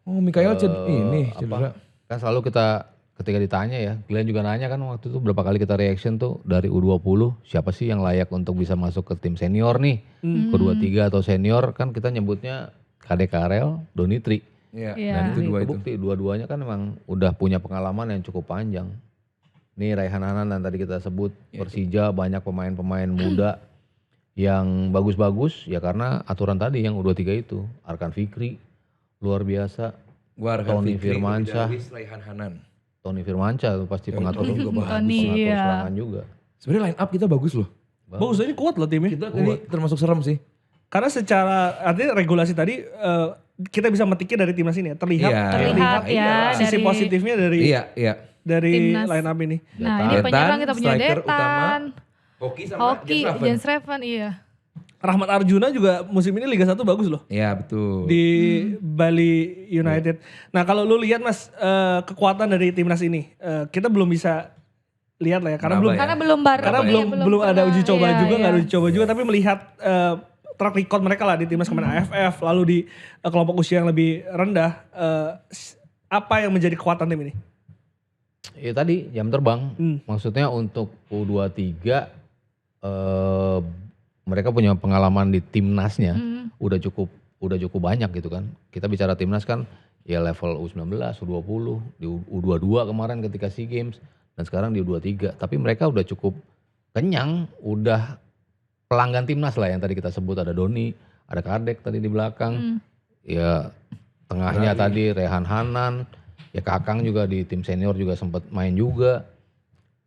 Oh Mikael ini cedera. kan selalu kita ketika ditanya ya, Glenn juga nanya kan waktu itu berapa kali kita reaction tuh dari U20 siapa sih yang layak untuk bisa masuk ke tim senior nih, ke 23 atau senior, kan kita nyebutnya Kadek Arel, Donitri. Iya, Iya. dan itu Ini dua itu. kebukti dua-duanya kan memang udah punya pengalaman yang cukup panjang. Nih Raihan Hanan yang tadi kita sebut, Persija banyak pemain-pemain muda yang bagus-bagus ya karena aturan tadi yang U23 itu. Arkan Fikri luar biasa, Gua Arkan Tony Fikri, Firmansyah. Rudi Darwis, Raihan Hanan. Tony Firmansyah tuh pasti pengatur Tony juga bagus. Tony, pengatur iya. serangan juga. Sebenarnya line up kita bagus loh. Bagus, ini kuat loh timnya. Kita ini termasuk serem sih. Karena secara artinya regulasi tadi kita bisa metiknya dari timnas ini ya. Terlihat Iya. Terlihat ya sisi dari positifnya dari Iya. Timnas. line up ini. Nah, ini Detan, penyerang kita punya striker utama, Detan, Hoki sama Hoki, Jens Raven. Jens Raven, iya. Rahmat Arjuna juga musim ini Liga 1 bagus loh. Iya betul. Di Bali United. Nah kalau lu lihat Mas kekuatan dari timnas ini, kita belum bisa lihat lah ya karena Kenapa belum ya? Karena belum bareng. karena iya, belum ada pernah, uji coba iya, juga, iya. nggak ada uji coba juga, tapi melihat track record mereka lah di timnas kemarin AFF, lalu di kelompok usia yang lebih rendah, apa yang menjadi kekuatan tim ini? Ya tadi jam terbang, maksudnya untuk U23 mereka punya pengalaman di timnasnya udah cukup banyak gitu kan. Kita bicara timnas kan ya level U19, U20, di U22 kemarin ketika SEA Games dan sekarang di U23. Tapi mereka udah cukup kenyang, udah pelanggan timnas lah yang tadi kita sebut, ada Doni, ada Kadek tadi di belakang. Ya tengahnya tadi Rehan Hanan, ya Kakang juga di tim senior juga sempat main juga.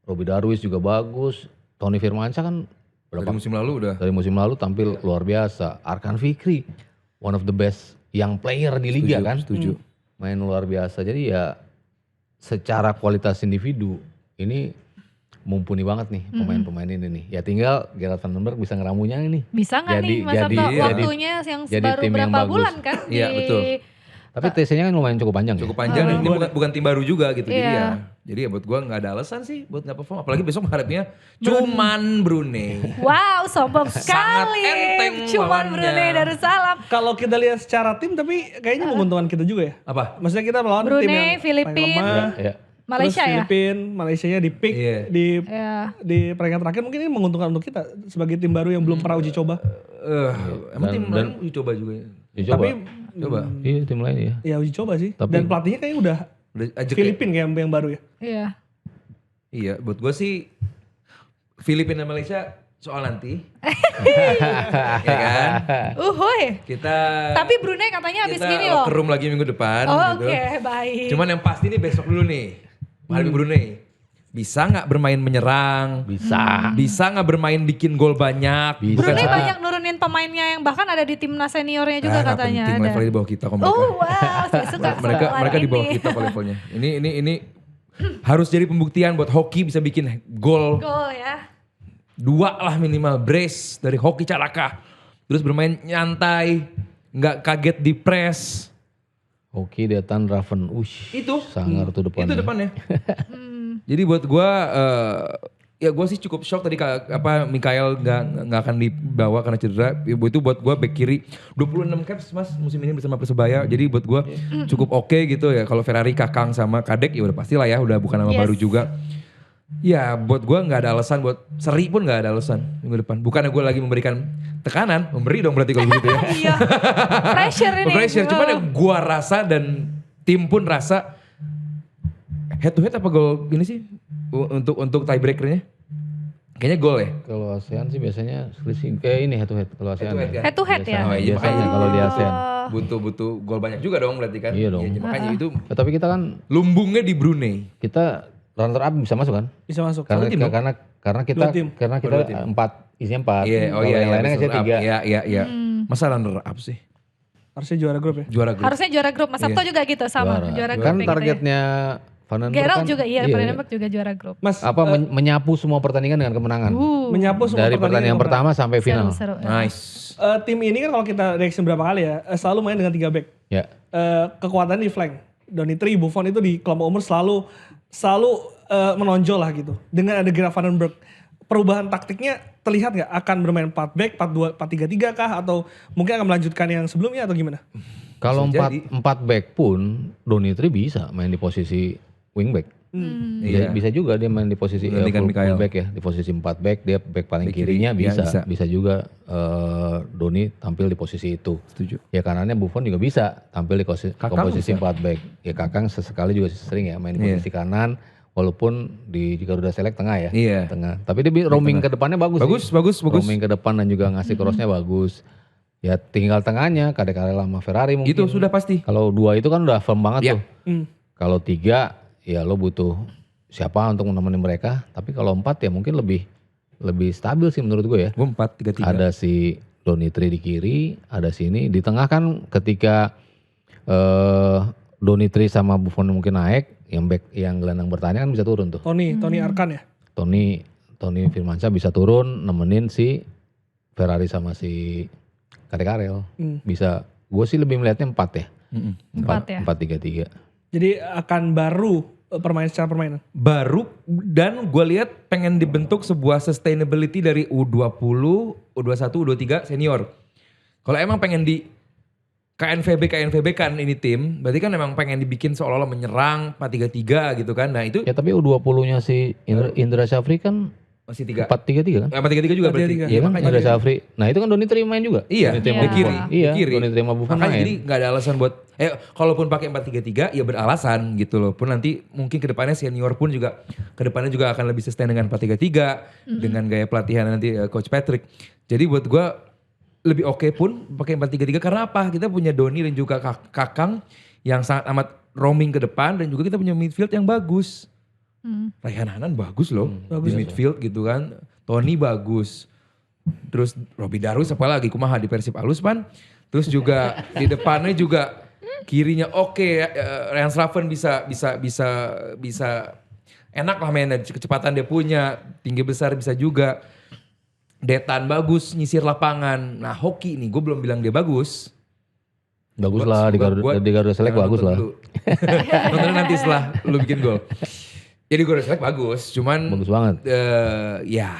Robi Darwis juga bagus. Tony Firmansyah kan Dari musim lalu udah. dari musim lalu tampil luar biasa. Arkan Fikri, one of the best young player di liga kan. Setuju. Main luar biasa. Jadi ya secara kualitas individu ini mumpuni banget nih pemain-pemain ini nih. Ya tinggal Gerard van den Berg bisa ngeramunya ini. Bisa nggak nih Mas Sabto waktunya yang jadi baru tim yang berapa bagus. bulan kan? Iya, betul. Tapi TC-nya kan lumayan cukup panjang. Cukup Ya? panjang dan ini bukan tim baru juga gitu. Jadi Iya. ya. Jadi ya buat gue gak ada alasan sih buat gak perform. Apalagi besok mengharapnya cuman Brunei. Wow, sombong Sangat sekali. enteng Cuman lawannya. Brunei Darussalam. Kalau kita lihat secara tim, tapi kayaknya menguntungkan kita juga ya. Apa? Maksudnya kita melawan tim Brunei, yang Filipina, paling lemah. Ya. Malaysia Terus ya? Malaysianya di pick Iya. Iya. di peringkat terakhir, mungkin ini menguntungkan untuk kita sebagai tim baru yang belum pernah uji coba. Emang tim lain uji coba juga ya? Ya, coba. Tapi Coba. Iya tim lain ya. ya uji coba sih. Tapi- Dan pelatihnya kayaknya udah Udah ajak ya? Filipin kayak yang baru ya. Iya. Iya, buat gue sih Filipina dan Malaysia soal nanti. Ya kan? Uhuy. Kita Tapi Brunei katanya habis kita gini loh. locker room lagi minggu depan Oh, gitu. Oke, baik. Cuman yang pasti nih besok dulu nih. Menghadapi Brunei. Bisa nggak bermain menyerang? Bisa. Bisa nggak bermain bikin gol banyak? Bisa. Bukan Brunei cuma- banyak nurunin pemainnya yang bahkan ada di timnas seniornya juga nggak katanya penting, ada. levelnya di bawah kita kok mereka. Oh wow, saya suka mereka soal mereka di bawah ini. kita kok levelnya. Ini harus jadi pembuktian buat Hoki bisa bikin gol Gol ya. 2 lah minimal, brace dari Hoki Caraka. Terus bermain nyantai, nggak kaget di press. Oke, Detan Raven. Ush. Itu. Sangar tuh depannya. Itu depannya. Jadi buat gua ya gua sih cukup shock tadi Mikael nggak akan dibawa karena cedera. Itu buat gua back kiri 26 caps Mas musim ini bersama Persebaya. Jadi buat gua cukup oke gitu ya. Kalau Ferrari, Kakang sama Kadek ya udah pastilah ya, udah bukan nama Yes. baru juga. Ya buat gua nggak ada alasan, buat Seri pun nggak ada alasan minggu depan. Bukannya gua lagi memberikan tekanan, memberi dong berarti kalau begitu ya. Iya. Pressure ini. Pressure, cuman yang gua rasa dan tim pun rasa head to head apa gol ini sih untuk tiebreakernya? Kayaknya gol ya. Kalau ASEAN sih biasanya selisih kayak ini head to head kalau ASEAN. Head to head kan? Head to head ya? Biasanya, Oh, iya, biasanya makanya. kalau di ASEAN. Butuh gol banyak juga dong berarti kan. Iya dong. Makanya itu Tapi kita kan lumbungnya di Brunei. kita runner up bisa masuk kan? Bisa masuk. Karena tim dong? karena kita Dua tim. karena kita isinya 4. Iya, oh iya, yang lainnya bisa isinya runner up. 3. Iya. Masa runner up sih? Harusnya juara grup ya. Juara grup. Harusnya juara grup. Mas Sabto juga gitu sama juara grup Kan kayak gitu ya. targetnya Vandenberg Gerald kan juga iya, Vandenberg juga juara grup. Mas, menyapu semua pertandingan dengan kemenangan. menyapu semua Dari pertandingan pertama sampai final. Seru. Nice. tim ini kan kalau kita reaction berapa kali ya, selalu main dengan 3 back. Ya. Kekuatan di flank. Donitri, Buffon itu di kelompok umur selalu menonjol lah gitu. Dengan ada Gerard Vandenberg. Perubahan taktiknya terlihat nggak? Akan bermain 4 back, 4-2, 4-3-3 kah? Atau mungkin akan melanjutkan yang sebelumnya atau gimana? Kalau Bisa 4 back pun Donitri bisa main di posisi wingback. Iya. Bisa juga dia main di posisi Menggantikan Mikael. full back ya, di posisi 4 back dia back paling Back kiri, kirinya ya, bisa. bisa. Juga Doni tampil di posisi itu. Setuju. Ya kanannya Buffon juga bisa tampil di Kakang posisi bisa. 4 back. Ya Kakang sesekali juga sering ya main di Iya. posisi kanan walaupun di Garuda Select tengah ya. Iya. Tengah. Tapi dia roaming ke depannya bagus. Bagus. Roaming ke depan dan juga ngasih crossnya bagus. Ya tinggal tengahnya Kadek-Kadek sama Ferrari mungkin. Itu sudah pasti. Kalau 2 itu kan udah firm banget Iya. tuh. Kalau 3 ya lo butuh siapa untuk menemani mereka. Tapi kalau 4 ya mungkin lebih stabil sih menurut gue ya. Gue 4-3-3. Ada si Donitri di kiri, ada sini. Di tengah kan ketika Donitri sama Buffon mungkin naik, yang gelandang bertahan kan bisa turun tuh. Tony Arkan ya. Tony Firmansyah bisa turun nemenin si Ferrari sama si Kadek-Karel. Bisa, gue sih lebih melihatnya 4 ya. 4 ya. 4-3-3. Jadi akan baru secara permainan. Baru dan gue lihat pengen dibentuk sebuah sustainability dari U20, U21, U23 senior. Kalau emang pengen di KNVB kan ini tim, berarti kan emang pengen dibikin seolah-olah menyerang 4-3-3 gitu kan. Nah itu Ya tapi U20-nya si Indra Syafri kan masih 3. 4-3-3 kan? 4-3-3 juga berarti. 4-3-3. Iya kan makanya. Indra Syafri. Nah itu kan Donitri main juga. Iya, Donitri di sama kiri. Buffon. Iya, Di kiri. Donitri sama Buffon Makanya main. jadi gak ada alasan buat, kalaupun pakai 4-3-3 ya beralasan gitu loh. Pun nanti mungkin kedepannya senior pun juga, kedepannya juga akan lebih sustain dengan 4-3-3. Dengan gaya pelatihan nanti Coach Patrick. Jadi buat gue lebih oke pun pakai 4-3-3 karena apa? Kita punya Doni dan juga Kakang yang sangat amat roaming ke depan dan juga kita punya midfield yang bagus. Raihan Hanan bagus loh di midfield gitu kan. Tony bagus. Terus Robi Darus apalagi kumaha di Persib Alus pan. Terus juga di depannya juga kirinya oke. Ryan Slaven bisa enak lah mainnya. Kecepatan dia punya, tinggi besar bisa juga. Detan bagus nyisir lapangan. Nah hoki nih gue belum bilang dia bagus. Bagus lah di Garuda Select bagus lah. Nonton nanti setelah lu bikin gol. Jadi gue Select bagus, cuman Bagus banget. ya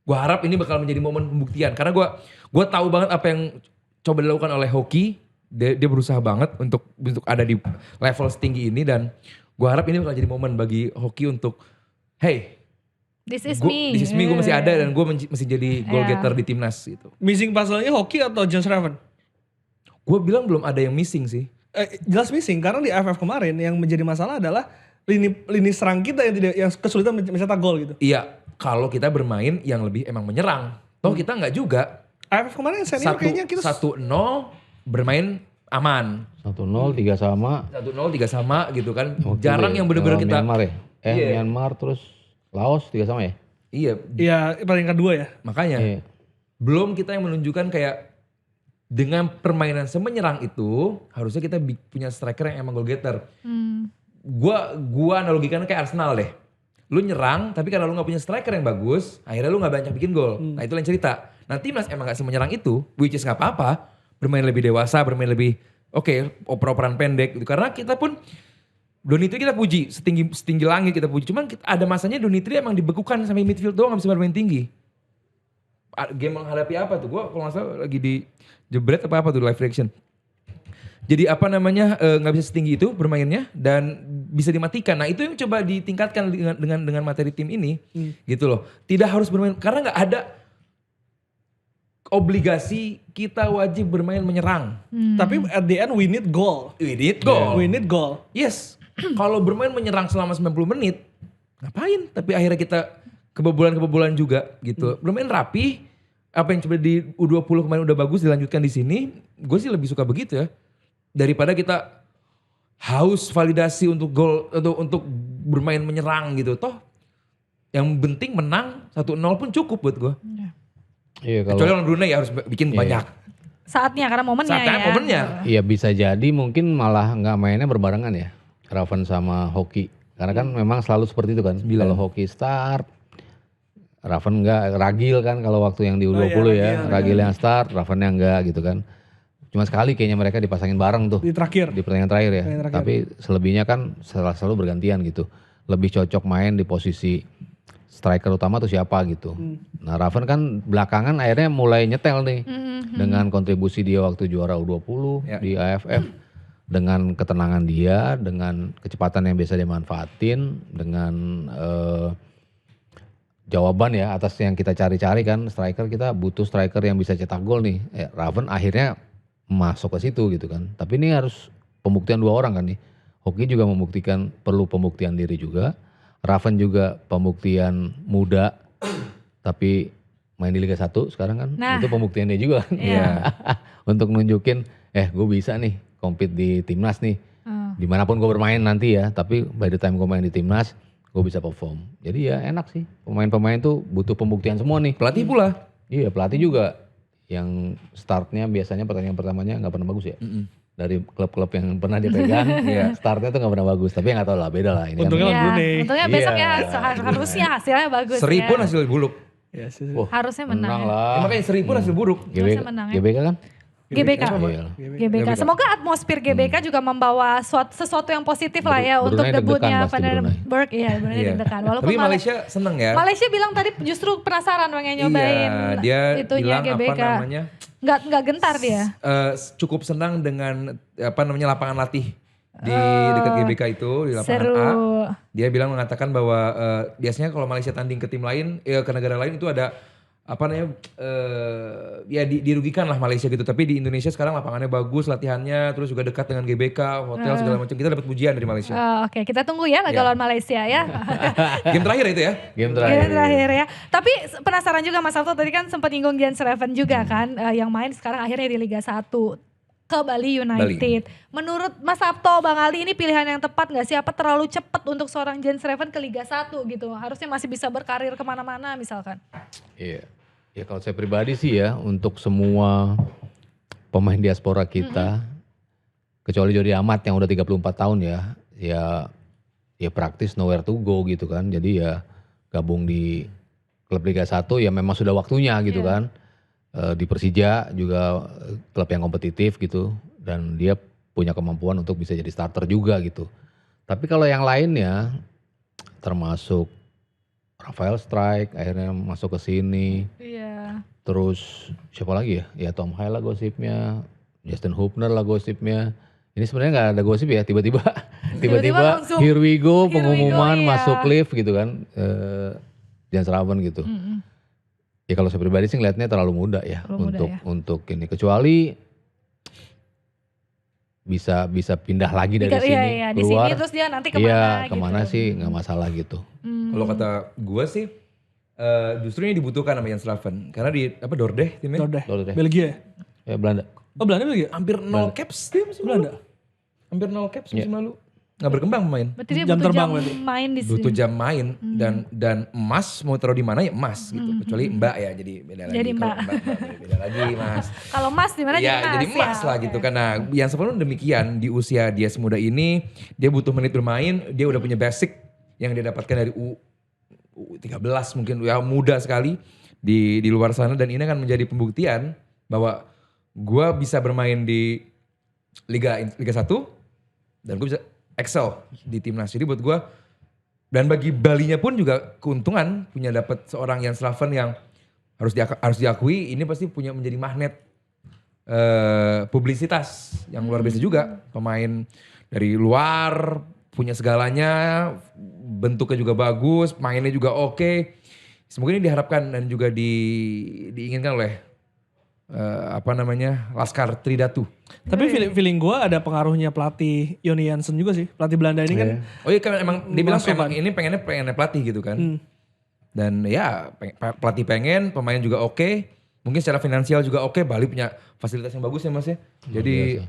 gue harap ini bakal menjadi momen pembuktian karena gue tahu banget apa yang coba dilakukan oleh Hoki. Dia berusaha banget untuk ada di level setinggi ini dan gue harap ini bakal jadi momen bagi Hoki untuk hey, This is this is me, gue masih ada dan gue masih jadi goal getter di timnas gitu. Missing puzzle-nya Hoki atau Jones Raven? Gue bilang belum ada yang missing sih. Jelas missing karena di AFF kemarin yang menjadi masalah adalah lini serang kita yang kesulitan mencetak gol gitu. Iya, kalau kita bermain yang lebih emang menyerang. Toh kita nggak juga. AFF kemarin senior kayaknya kita 1-0 bermain aman. 1-0, 3 sama. 1-0 3 sama gitu kan. Waktu Jarang itu yang bener-bener kita. Myanmar ya? Iya. Myanmar terus Laos 3 sama ya? Iya, ya paling kedua ya. makanya Iya. belum kita yang menunjukkan kayak dengan permainan semenyerang itu harusnya kita punya striker yang emang goal getter. Gua analogikan kayak Arsenal deh. Lu nyerang tapi karena lu gak punya striker yang bagus, akhirnya lu gak banyak bikin gol. Nah itu lain cerita. Nah timnas emang gak semenyerang itu, which is gak apa-apa. Bermain lebih dewasa, bermain lebih oper-operan pendek gitu. Karena kita pun Donitri kita puji, setinggi langit kita puji. Cuman ada masanya Donitri emang dibekukan sampai midfield doang gak bisa bermain tinggi. Game menghadapi apa tuh? Gua kalau gak salah lagi di jebret apa tuh live reaction. Jadi nggak bisa setinggi itu bermainnya dan bisa dimatikan. Nah itu yang coba ditingkatkan dengan materi tim ini, gitu loh. Tidak harus bermain karena nggak ada obligasi kita wajib bermain menyerang. Tapi at the end we need goal. We need goal. We need goal. Yes, kalau bermain menyerang selama 90 menit, ngapain? Tapi akhirnya kita kebobolan juga gitu. Lumayan rapi. Apa yang coba di U20 kemarin udah bagus dilanjutkan di sini. Gue sih lebih suka begitu ya. Daripada kita haus validasi untuk gol untuk bermain menyerang gitu. Toh yang penting menang 1-0 pun cukup buat gue. Iya, Kecuali lawan Brunei harus bikin banyak. Saatnya karena momennya ya. Momennya. Iya bisa jadi mungkin malah nggak mainnya berbarengan ya. Raven sama Hoki. Karena kan memang selalu seperti itu kan. Kalau Hoki start, Raven enggak, Ragil kan kalau waktu yang di U20 ya. Ragil yang start, Ravennya enggak gitu kan. Cuma sekali kayaknya mereka dipasangin bareng tuh. Di terakhir. Di pertandingan terakhir ya. Pertandingan terakhir. Tapi selebihnya kan selalu bergantian gitu. Lebih cocok main di posisi striker utama tuh siapa gitu. Nah Raven kan belakangan akhirnya mulai nyetel nih. Dengan kontribusi dia waktu juara U20 di AFF. Dengan ketenangan dia, dengan kecepatan yang biasa dia manfaatin, dengan jawaban ya atas yang kita cari-cari kan striker, kita butuh striker yang bisa cetak gol nih. Raven akhirnya masuk ke situ gitu kan. Tapi ini harus pembuktian dua orang kan nih. Hoki juga membuktikan perlu pembuktian diri juga. Raven juga pembuktian muda tapi main di Liga 1 sekarang kan. Nah. Itu pembuktian dia juga kan. Iya. Untuk nunjukin gue bisa nih compete di timnas nih. Dimanapun gue bermain nanti ya. Tapi by the time gue main di timnas gue bisa perform. Jadi ya enak sih. Pemain-pemain tuh butuh pembuktian semua nih. Pelatih pula. Iya pelatih juga. Yang startnya biasanya pertandingan pertamanya gak pernah bagus ya. Dari klub-klub yang pernah dia pegang, startnya tuh gak pernah bagus. Tapi gak tau lah, beda lah. Ini Untungnya kan, lawan Brunei. Untungnya besok Iya. ya harusnya hasilnya bagus Seri ya. pun hasil buruk. Ya, sih. Harusnya menang. menang Ya. lah. Makanya seri pun hasil buruk. Harusnya menang ya. GBK kan? GBK. Iya. GBK. Semoga atmosfer GBK juga membawa sesuatu yang positif lah ya untuk Brunei deg-degan debutnya pasti Vandenberg. Iya, Brunei deg-degan. Walaupun Tapi Malaysia seneng ya. Malaysia bilang tadi justru penasaran pengen nyobain Dia itunya bilang GBK. apa namanya? Nggak gentar dia. Cukup senang dengan lapangan latih di dekat GBK itu di lapangan Seru. A. Dia bilang mengatakan bahwa biasanya kalau Malaysia tanding ke tim lain, ke negara lain itu ada dirugikan lah Malaysia gitu. Tapi di Indonesia sekarang lapangannya bagus, latihannya, terus juga dekat dengan GBK, hotel segala macam. Kita dapat pujian dari Malaysia. Oke, kita tunggu ya laga lawan Malaysia ya. Game terakhir itu ya. Game Game terakhir. terakhir ya. Tapi penasaran juga Mas Sabto tadi kan sempat nyinggung Giants Raven juga kan yang main sekarang akhirnya di Liga 1 ke Bali United. Menurut Mas Sabto, Bang Ali ini pilihan yang tepat gak sih? Apa terlalu cepat untuk seorang Giants Raven ke Liga 1 gitu? Harusnya masih bisa berkarir kemana-mana misalkan. Iya. Ya kalau saya pribadi sih ya untuk semua pemain diaspora kita kecuali Jody Amat yang udah 34 tahun ya praktis nowhere to go gitu kan. Jadi ya gabung di klub Liga 1 ya memang sudah waktunya gitu kan. Di Persija juga klub yang kompetitif gitu dan dia punya kemampuan untuk bisa jadi starter juga gitu. Tapi kalau yang lainnya termasuk Rafael Strike akhirnya masuk ke sini. Iya. Terus siapa lagi ya? Ya Tom Hai lah gosipnya, Justin Hubner lah gosipnya. Ini sebenarnya nggak ada gosip ya, tiba-tiba langsung, here we go here we pengumuman go, iya. masuk lift gitu kan. Giants Raven gitu. Ya kalau saya pribadi sih ngeliatnya terlalu muda ya untuk ini. Kecuali bisa pindah lagi dari sini di keluar. sini terus dia nanti kemana Iya gitu. kemana sih nggak masalah gitu. Kalau kata gue sih justru ini dibutuhkan sama Giants Raven. Karena di Dordrecht timnya. Dordrecht. Belgia ya? Ya Belanda. Oh Belanda Belgia? Hampir 0 caps dia musim lalu. Belanda? Hampir 0 caps musim lalu. Gak berkembang pemain. Berarti dia Jam butuh terbang jam berarti. main di sini. Butuh jam main dan emas mau taruh di mana ya emas gitu. Kecuali Mbak ya jadi beda lagi. Jadi Mbak. Kalau beda lagi Mas. Kalau Mas di mana Ya jadi emas lah gitu. Karena yang sebelum demikian di usia dia semuda ini dia butuh menit bermain. Dia udah punya basic yang dia dapatkan dari U13 mungkin ya muda sekali di luar sana. Dan ini akan menjadi pembuktian bahwa gue bisa bermain di Liga 1 dan gue bisa excel di timnas. Jadi buat gue dan bagi Balinya pun juga keuntungan punya dapat seorang Giants Raven yang harus diakui ini pasti punya menjadi magnet publisitas yang luar biasa juga. Pemain dari luar punya segalanya, bentuknya juga bagus, mainnya juga oke. Semoga ini diharapkan dan juga diinginkan oleh Laskar Tridatu. Tapi feeling gue ada pengaruhnya pelatih Yoni Jansen juga sih. Pelatih Belanda ini kan. Oh iya kan emang dia bilang Masuk, emang ini pengennya pelatih gitu kan. Dan ya pelatih pengen, pemain juga oke. Mungkin secara finansial juga oke, Bali punya fasilitas yang bagus ya Mas ya. Jadi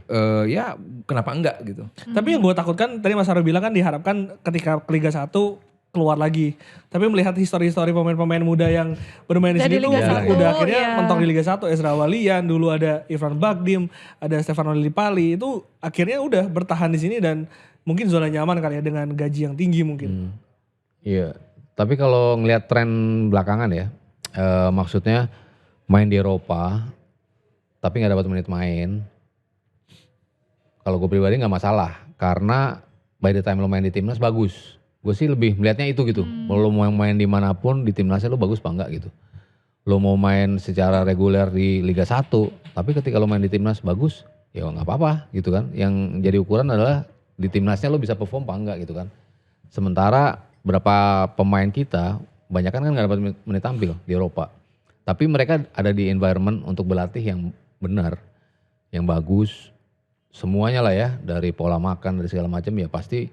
ya kenapa enggak gitu. Tapi yang gue takutkan tadi Mas Arul bilang kan diharapkan ketika ke Liga 1 keluar lagi. Tapi melihat histori-histori pemain-pemain muda yang bermain di Dari sini tuh Liga 1, udah akhirnya iya. mentok di Liga 1. Ezra Walian, dulu ada Irfan Bagdim, ada Stefano Lillipali. Itu akhirnya udah bertahan di sini dan mungkin zona nyaman kali ya dengan gaji yang tinggi mungkin. Iya, tapi kalau ngelihat tren belakangan ya, maksudnya main di Eropa, tapi nggak dapat menit main. Kalau gue pribadi nggak masalah, karena by the time lo main di timnas bagus. Gue sih lebih melihatnya itu gitu. Kalau lo mau main dimanapun di timnasnya lo bagus apa enggak gitu. Lo mau main secara reguler di Liga 1, tapi ketika lo main di timnas bagus, ya nggak apa-apa gitu kan. Yang jadi ukuran adalah di timnasnya lo bisa perform apa enggak gitu kan. Sementara berapa pemain kita, banyak kan nggak dapat menit tampil di Eropa. Tapi mereka ada di environment untuk berlatih yang benar, yang bagus, semuanya lah ya, dari pola makan, dari segala macam ya pasti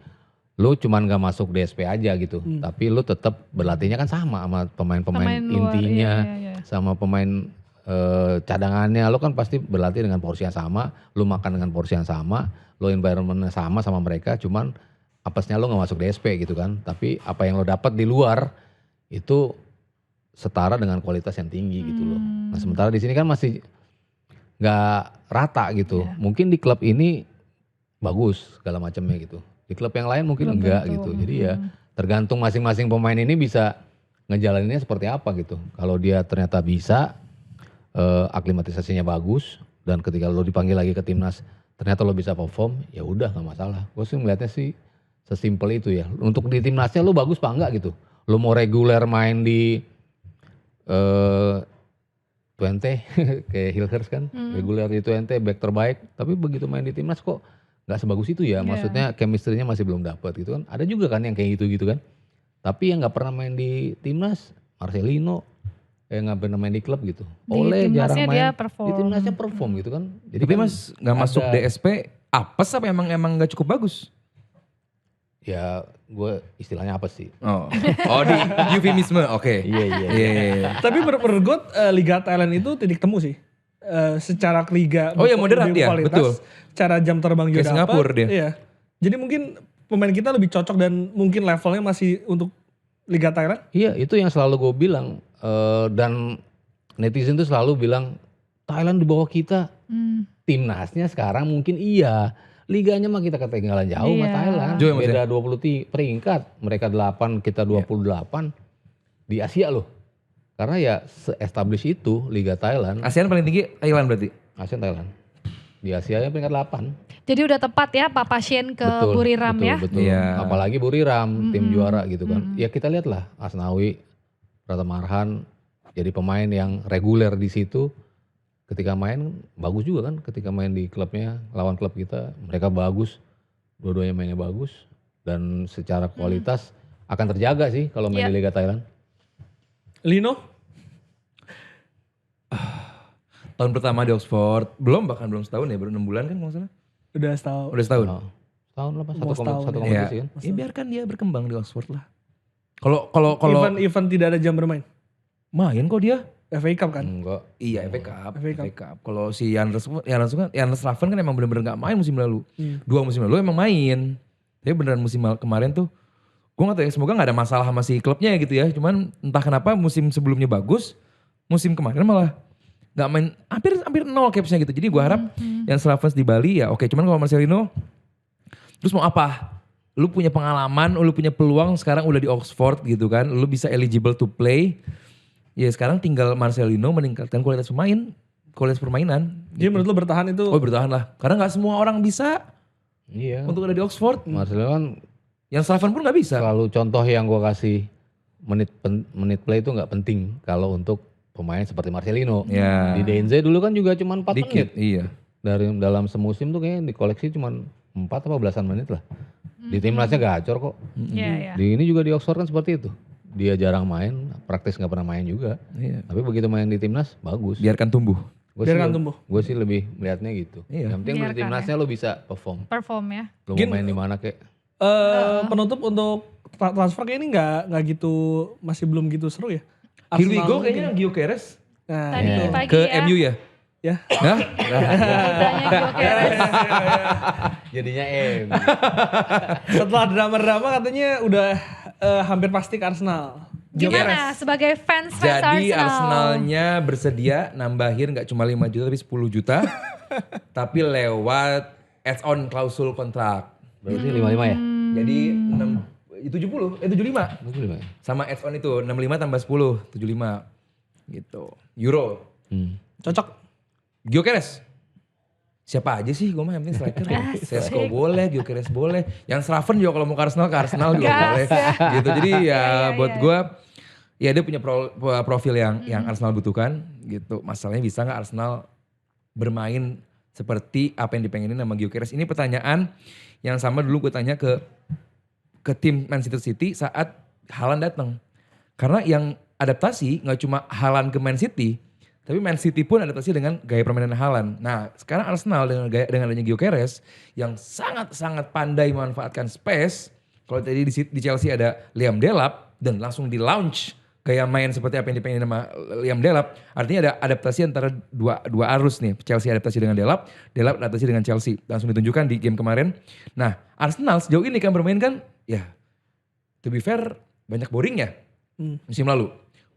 lu cuman gak masuk DSP aja gitu. Tapi lu tetap berlatihnya kan sama pemain-pemain Pemain luar, intinya, iya. sama pemain cadangannya. Lu kan pasti berlatih dengan porsi yang sama, lu makan dengan porsi yang sama, lu environmentnya sama mereka, cuman apesnya lu gak masuk DSP gitu kan. Tapi apa yang lu dapat di luar itu setara dengan kualitas yang tinggi gitu loh. Nah sementara di sini kan masih nggak rata gitu. Mungkin di klub ini bagus segala macamnya gitu. Di klub yang lain mungkin Belum enggak tentu. gitu. Jadi ya tergantung masing-masing pemain ini bisa ngejalaninnya seperti apa gitu. Kalau dia ternyata bisa aklimatisasinya bagus dan ketika lo dipanggil lagi ke timnas ternyata lo bisa perform, ya udah nggak masalah. Gue sih melihatnya sih sesimpel itu ya. Untuk di timnasnya lo bagus apa enggak gitu. Lo mau reguler main di Twente kayak Hilgers kan reguler di Twente back terbaik, tapi begitu main di timnas kok nggak sebagus itu ya. Maksudnya chemistry-nya masih belum dapat gitu kan. Ada juga kan yang kayak gitu kan. Tapi yang nggak pernah main di timnas, Marcelino nggak pernah main di klub gitu. Di Oleh jarang timnasnya main dia perform. di timnasnya perform gitu kan. Jadi Tapi kan Mas nggak masuk ada- DSP apes apa emang nggak cukup bagus? Ya gue istilahnya apa sih? Oh di eufemisme, oke. Iya. Tapi menurut gue Liga Thailand itu titik temu sih. Secara liga Oh iya, moderat dia, betul. Secara jam terbang juga Kayak dapat. Singapura dia. Iya. Jadi mungkin pemain kita lebih cocok dan mungkin levelnya masih untuk Liga Thailand. Iya itu yang selalu gue bilang dan netizen tuh selalu bilang Thailand di bawah kita. Timnasnya sekarang mungkin iya. Liganya mah kita ketinggalan jauh sama Iya. Thailand. Jauh ya, Mas, Beda 20 peringkat. Mereka 8, kita 28 di Asia loh. Karena ya se-establish itu Liga Thailand. ASEAN paling tinggi Thailand berarti. ASEAN Thailand. Di Asia ya peringkat 8. Jadi udah tepat ya Pak Pasien ke Buriram ya. Betul. Iya. Apalagi Buriram, tim juara gitu kan. Ya kita lihatlah Asnawi, Pratama Arhan jadi pemain yang reguler di situ. Ketika main bagus juga kan, ketika main di klubnya lawan klub kita mereka bagus, dua-duanya mainnya bagus dan secara kualitas akan terjaga sih kalau main Iya. di Liga Thailand. Lino, Tahun pertama di Oxford, bahkan belum setahun ya, baru 6 bulan kan kalau nggak salah. udah setahun. Udah setahun. Oh, tahun lah Pak, Mau setahun, satu ya. kompetisi kan. Ya biarkan dia berkembang di Oxford lah. Kalau Event tidak ada jam bermain. main kok dia. FA Cup kan. Enggak. Iya, FA Cup. FA Cup. FA Cup. Kalau si Janus Raven kan emang bener-bener gak main musim lalu. 2 musim lalu emang main. Tapi beneran musim kemarin tuh, gue gak tahu ya, semoga gak ada masalah sama si klubnya gitu ya. Cuman entah kenapa musim sebelumnya bagus, musim kemarin malah gak main, hampir nol capsnya gitu. Jadi gue harap Janus Raven di Bali ya oke. Cuman kalau Marcelino, terus mau apa? Lu punya pengalaman, lu punya peluang sekarang udah di Oxford gitu kan. Lu bisa eligible to play. Ya sekarang tinggal Marcelino meningkatkan kualitas permainan. Jadi menurut lo bertahan itu Oh bertahan lah. Karena gak semua orang bisa Iya. untuk ada di Oxford. Marcelo kan Yang Slaven pun gak bisa. selalu contoh yang gue kasih menit play itu nggak penting kalau untuk pemain seperti Marcelino. Ya. Di DNZ dulu kan juga cuma 4 Dikit, menit. iya. Dalam semusim tuh kayaknya dikoleksi cuma 4 apa belasan menit lah. Di timnasnya gacor kok. Iya. Di ini juga di Oxford kan seperti itu. Dia jarang main, praktis nggak pernah main juga. Iya. Tapi begitu main di timnas bagus. Biarkan tumbuh. biarkan tumbuh. Gue sih lebih melihatnya gitu. Iya. Yang penting lu di Biarkan timnasnya lu bisa perform. Perform ya. Lu mau main di mana kek. Penutup untuk transfer kayaknya nggak gitu, masih belum gitu seru ya. Here we go Arsenal kayaknya mungkin. Gyökeres Nah, Tadi itu. pagi ke ya. MU ya. Ya. Hah? Mudanya Gyökeres. Jadinya Setelah drama-drama katanya udah hampir pasti ke Arsenal. Gimana sebagai fans Jadi Arsenal? Arsenalnya bersedia nambahin nggak cuma 5 juta tapi 10 juta. Tapi lewat add-on klausul kontrak. berarti 55 ya? Jadi 75 55 ya? sama add-on itu 65 tambah 10 75 gitu. Euro. Cocok. Gyökeres. Siapa aja sih, gue mah yang penting striker. Sesko boleh, Gyökeres boleh. Yang Slaven juga kalau mau ke Arsenal juga Gas, boleh. ya. Gitu. Jadi ya Iya, buat iya. gue, ya dia punya profil yang Arsenal butuhkan gitu. Masalahnya bisa nggak Arsenal bermain seperti apa yang dipengenin sama Gyökeres. Ini pertanyaan yang sama dulu gue tanya ke tim Manchester City saat Haaland datang. Karena yang adaptasi nggak cuma Haaland ke Man City, tapi Man City pun adaptasi dengan gaya permainan Haaland. Nah, sekarang Arsenal dengan adanya Gyökeres yang sangat-sangat pandai memanfaatkan space. Kalau tadi di Chelsea ada Liam Delap dan langsung di launch gaya main seperti apa yang dipengen sama Liam Delap. Artinya ada adaptasi antara dua arus nih. Chelsea adaptasi dengan Delap adaptasi dengan Chelsea. Langsung ditunjukkan di game kemarin. Nah, Arsenal sejauh ini kan bermain kan, ya to be fair banyak boringnya musim lalu.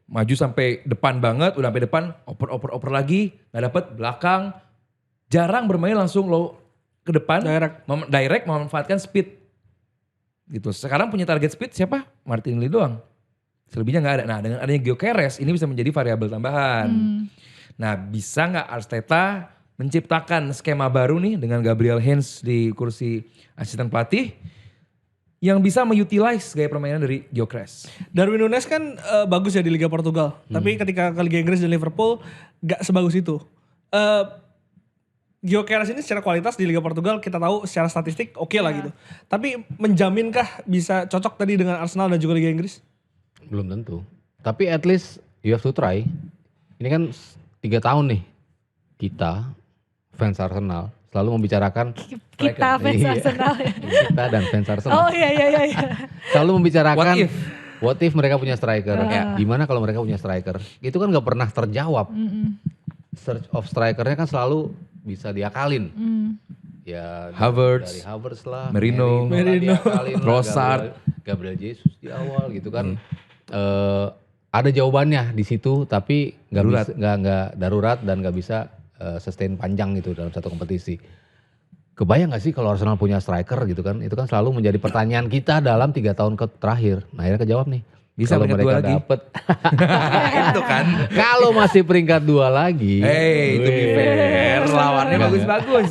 Maju sampai depan banget, udah sampai depan, oper lagi, nggak dapet, belakang. Jarang bermain langsung low ke depan, direct memanfaatkan speed. Gitu. Sekarang punya target speed siapa? Martinelli doang. Selebihnya nggak ada. Nah dengan adanya Gyökeres ini bisa menjadi variabel tambahan. Nah bisa nggak Arteta menciptakan skema baru nih dengan Gabriel Heinz di kursi asisten pelatih yang bisa mengutilize gaya permainan dari Gyökeres. Darwin Núñez kan bagus ya di Liga Portugal. Tapi ketika ke Liga Inggris dan Liverpool gak sebagus itu. Gyökeres ini secara kualitas di Liga Portugal kita tahu secara statistik oke lah gitu. Tapi menjaminkah bisa cocok tadi dengan Arsenal dan juga Liga Inggris? Belum tentu. Tapi at least you have to try. Ini kan 3 tahun nih kita fans Arsenal selalu membicarakan Kita fans Iya. Arsenal ya. kita dan fans Arsenal Oh iya. selalu membicarakan What if? mereka punya striker. Gimana kalau mereka punya striker? Itu kan gak pernah terjawab. Search of strikernya kan selalu bisa diakalin. Ya Havertz, dari Havertz lah, Merino, diakalin lah, Trossard. Gabriel Jesus di awal gitu kan. Ada jawabannya di situ tapi nggak darurat dan nggak bisa sustain panjang gitu dalam satu kompetisi. Kebayang gak sih kalau Arsenal punya striker gitu kan? Itu kan selalu menjadi pertanyaan kita dalam 3 tahun terakhir. Nah akhirnya kejawab nih. Bisa kalau peringkat 2 mereka lagi. dapet. Itu kan. Kalau masih peringkat 2 lagi. Hey, to be fair, lawannya Enggak, bagus-bagus.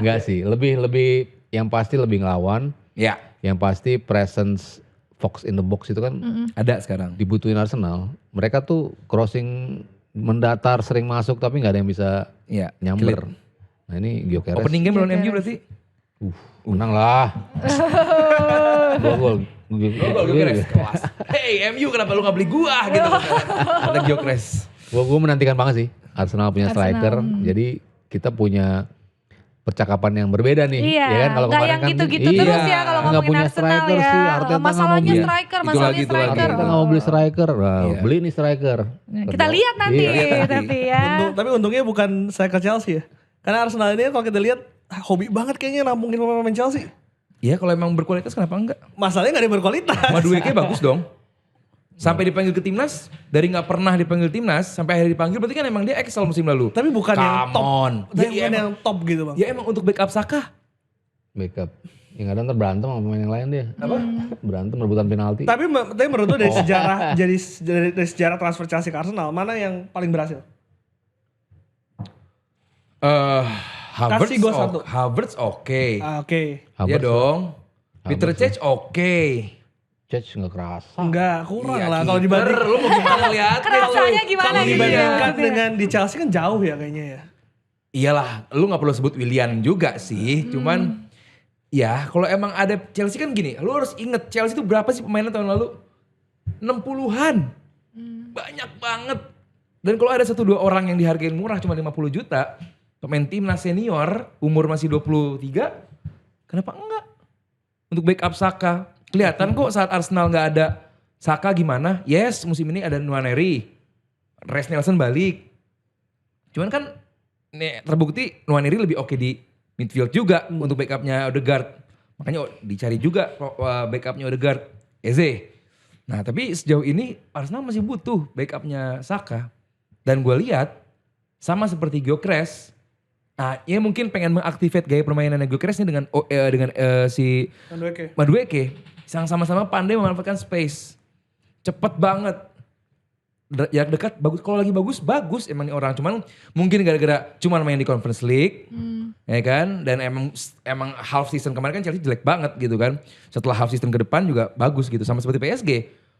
Enggak sih, lebih yang pasti lebih ngelawan. Ya, Yang pasti presence Fox in the box itu kan ada sekarang. dibutuhin Arsenal. Mereka tuh crossing mendatar sering masuk tapi nggak ada yang bisa Ya, nyamber. Nah ini Gyökeres. Opening game lawan MU berarti? Menang lah. Gol. Gyökeres kelas. Hey MU kenapa lu gak beli gua gitu. Ada Gyökeres. Gue menantikan banget sih Arsenal punya striker. Jadi kita punya percakapan yang berbeda nih. Iya, Ya kan kalau nggak kemarin yang kan gitu-gitu terus ya kalau nggak ngomongin punya Arsenal striker ya. sih. Arteta nggak mau Masalahnya beli. striker, Itu masalahnya lagi. striker. Arteta nggak mau beli striker. Nah, Iya. beli nih striker. Nah, kita lihat nanti, Iya. tapi ya. Tapi untungnya bukan striker Chelsea ya. Karena Arsenal ini kalau kita lihat hobi banget kayaknya nampungin pemain Chelsea. Iya kalau emang berkualitas kenapa enggak? Masalahnya gak ada yang berkualitas. Madueke bagus dong. Sampai dipanggil ke timnas, dari nggak pernah dipanggil timnas, sampai akhirnya dipanggil berarti kan emang dia excel musim lalu. Tapi bukan yang top. Come on. Tapi Ya, bukan emang, yang top gitu bang. ya emang untuk backup Saka. Backup. Yang ada ntar berantem sama pemain yang lain dia. Apa? Berantem rebutan penalti. Tapi menurut lu dari sejarah dari sejarah transfer Chelsea ke Arsenal mana yang paling berhasil? Havertz Kasih gua satu. Havertz oke. Oke. Iya Havertz dong. Peter Havertz Cech oke. Cech nggak kerasa. Enggak, kurang Iya, lah kalau kiper, dibanding. lu mau gimana lihat? Kerasanya gimana Kalau gitu ya? dibandingkan Gitu ya. dengan di Chelsea kan jauh ya kayaknya ya. Iyalah, lu nggak perlu sebut Willian juga sih. Cuman ya kalau emang ada Chelsea kan gini, lu harus inget Chelsea itu berapa sih pemainnya tahun lalu? 60-an. Banyak banget. Dan kalau ada 1-2 orang yang dihargain murah cuma 50 juta, pemain timnas senior umur masih 23, kenapa enggak? untuk backup Saka. Kelihatan kok saat Arsenal nggak ada Saka gimana. Yes, musim ini ada Nwaneri. Reiss Nelson balik. Cuman kan terbukti Nwaneri lebih oke di midfield juga untuk backupnya Odegaard. Makanya dicari juga backupnya Odegaard, Eze. Nah tapi sejauh ini Arsenal masih butuh backupnya Saka. Dan gue lihat sama seperti Gyökeres. Nah ya mungkin pengen mengaktifate gaya permainannya Gyökeres ini dengan si Madueke. Yang sama-sama pandai memanfaatkan space. Cepet banget. Jarak dekat bagus, kalau lagi bagus emang nih orang, cuman mungkin gara-gara cuman main di Conference League, ya kan, dan emang half season kemarin kan Chelsea jelek banget gitu kan, setelah half season ke depan juga bagus gitu, sama seperti PSG,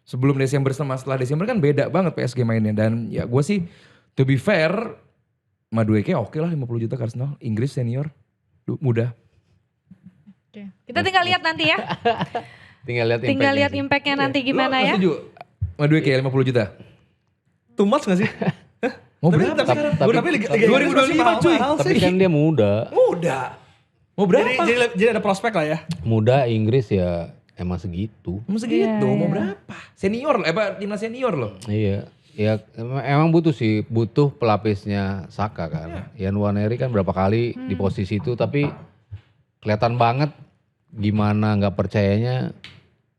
sebelum Desember sama setelah Desember kan beda banget PSG mainnya, dan ya gue sih to be fair, Madueke oke lah 50 juta ke Arsenal, Inggris senior, mudah. Oke. Kita tinggal lihat nanti ya, Tinggal lihat impactnya nanti gimana ya. Lo setuju Madueke 50 juta? Too much gak sih? Mau berapa? Tapi Liga Inggris masih 2025 cuy. mahal Tapi sih. kan dia muda. Mau berapa? Jadi ada prospek lah ya. Muda Inggris ya emang segitu. Mau segitu, mau berapa? Senior loh, timnas senior loh. Iya. Ya emang butuh sih, butuh pelapisnya Saka kan. Yan Nwaneri kan berapa kali di posisi itu, tapi kelihatan banget gimana nggak percayanya.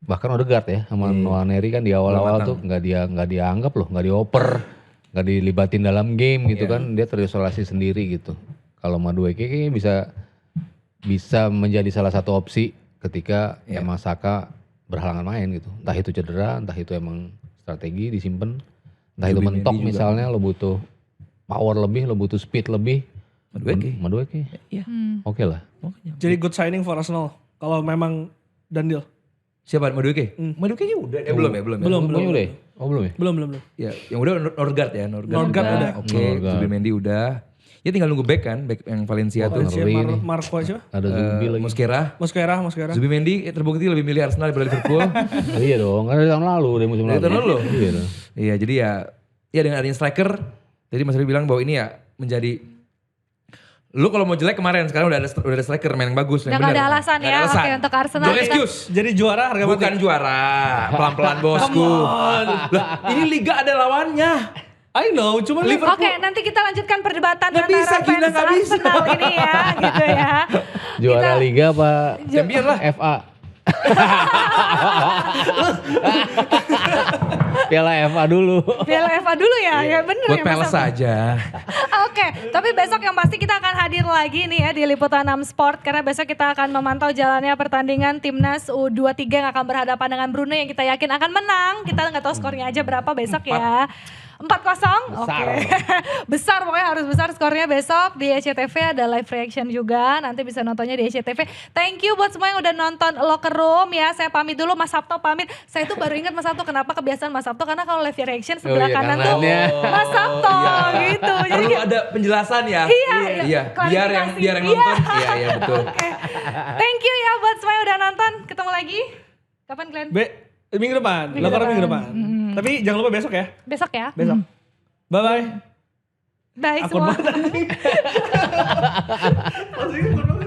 Bahkan Odegaard ya sama Nwaneri kan di awal-awal tuh nggak dianggap loh, nggak dioper, nggak dilibatin dalam game gitu kan, dia terisolasi sendiri gitu. Kalau Madueke kayaknya bisa menjadi salah satu opsi ketika emang Saka berhalangan main gitu. Entah itu cedera, entah itu emang strategi disimpan, entah itu mentok misalnya lo butuh power lebih, lo butuh speed lebih. Madueke. Iya. Oke lah. Jadi good signing for Arsenal. Kalau memang Daniel. Siapa Madueke? Madueke udah, belum ya? Belum. Udah ya? Oh belum ya? Belum. Ya, yang udah Norgard ya, Norgard udah. udah. Oke, Zubimendi udah. Ya tinggal nunggu back kan, back yang Valencia tuh. Valencia, ngeri nih. Marco siapa? Ada Zubi lagi. Mosquera. Zubimendi terbukti lebih milih Arsenal daripada Liverpool. Iya dong, kan dari tahun lalu, dari musim Dari lalu. tahun lalu? Iya dong. Iya, jadi ya dengan adanya striker, jadi Mas Ri bilang bahwa ini ya menjadi lu kalau mau jelek kemarin, sekarang udah ada striker main yang bagus. Udah yang gak ada bener. alasan Nggak ya, ada alasan. oke untuk Arsenal. No kita- excuse. Jadi juara harga mati. Bukan juara, pelan-pelan bosku. Lah, ini liga ada lawannya. I know, cuma Oke, nanti kita lanjutkan perdebatan Nggak antara bisa, gila, fans nggak bisa. Arsenal ini ya, gitu ya. Juara Kita- Liga apa Champion lah. FA? Piala FA dulu. Piala FA dulu ya, ya bener Buat ya. Palace Mas Abdi. aja. Oke, tapi besok yang pasti kita akan hadir lagi nih ya di Liputan 6 Sport. Karena besok kita akan memantau jalannya pertandingan Timnas U23 yang akan berhadapan dengan Brunei yang kita yakin akan menang. Kita nggak tahu skornya aja berapa besok ya. 4-0, oke. Besar pokoknya harus besar skornya besok di SCTV ada live reaction juga. Nanti bisa nontonnya di SCTV. Thank you buat semua yang udah nonton Locker Room ya. Saya pamit dulu, Mas Sabto pamit. Saya tuh baru ingat Mas Sabto, kenapa kebiasaan Mas Sabto, karena kalau live reaction sebelah iya, kanan tuh kanannya. Mas Sabto gitu. Jadi Perlu ada penjelasan ya. Iya, Biar yang klarifikasi. nonton. Iya, betul. Oke. Thank you ya buat semua yang udah nonton. Ketemu lagi. Kapan Glenn? minggu depan. Minggu depan. Tapi jangan lupa besok ya. Besok ya. Besok. Bye-bye. Bye Akun semua. banget anjing. Maksudnya akun banget.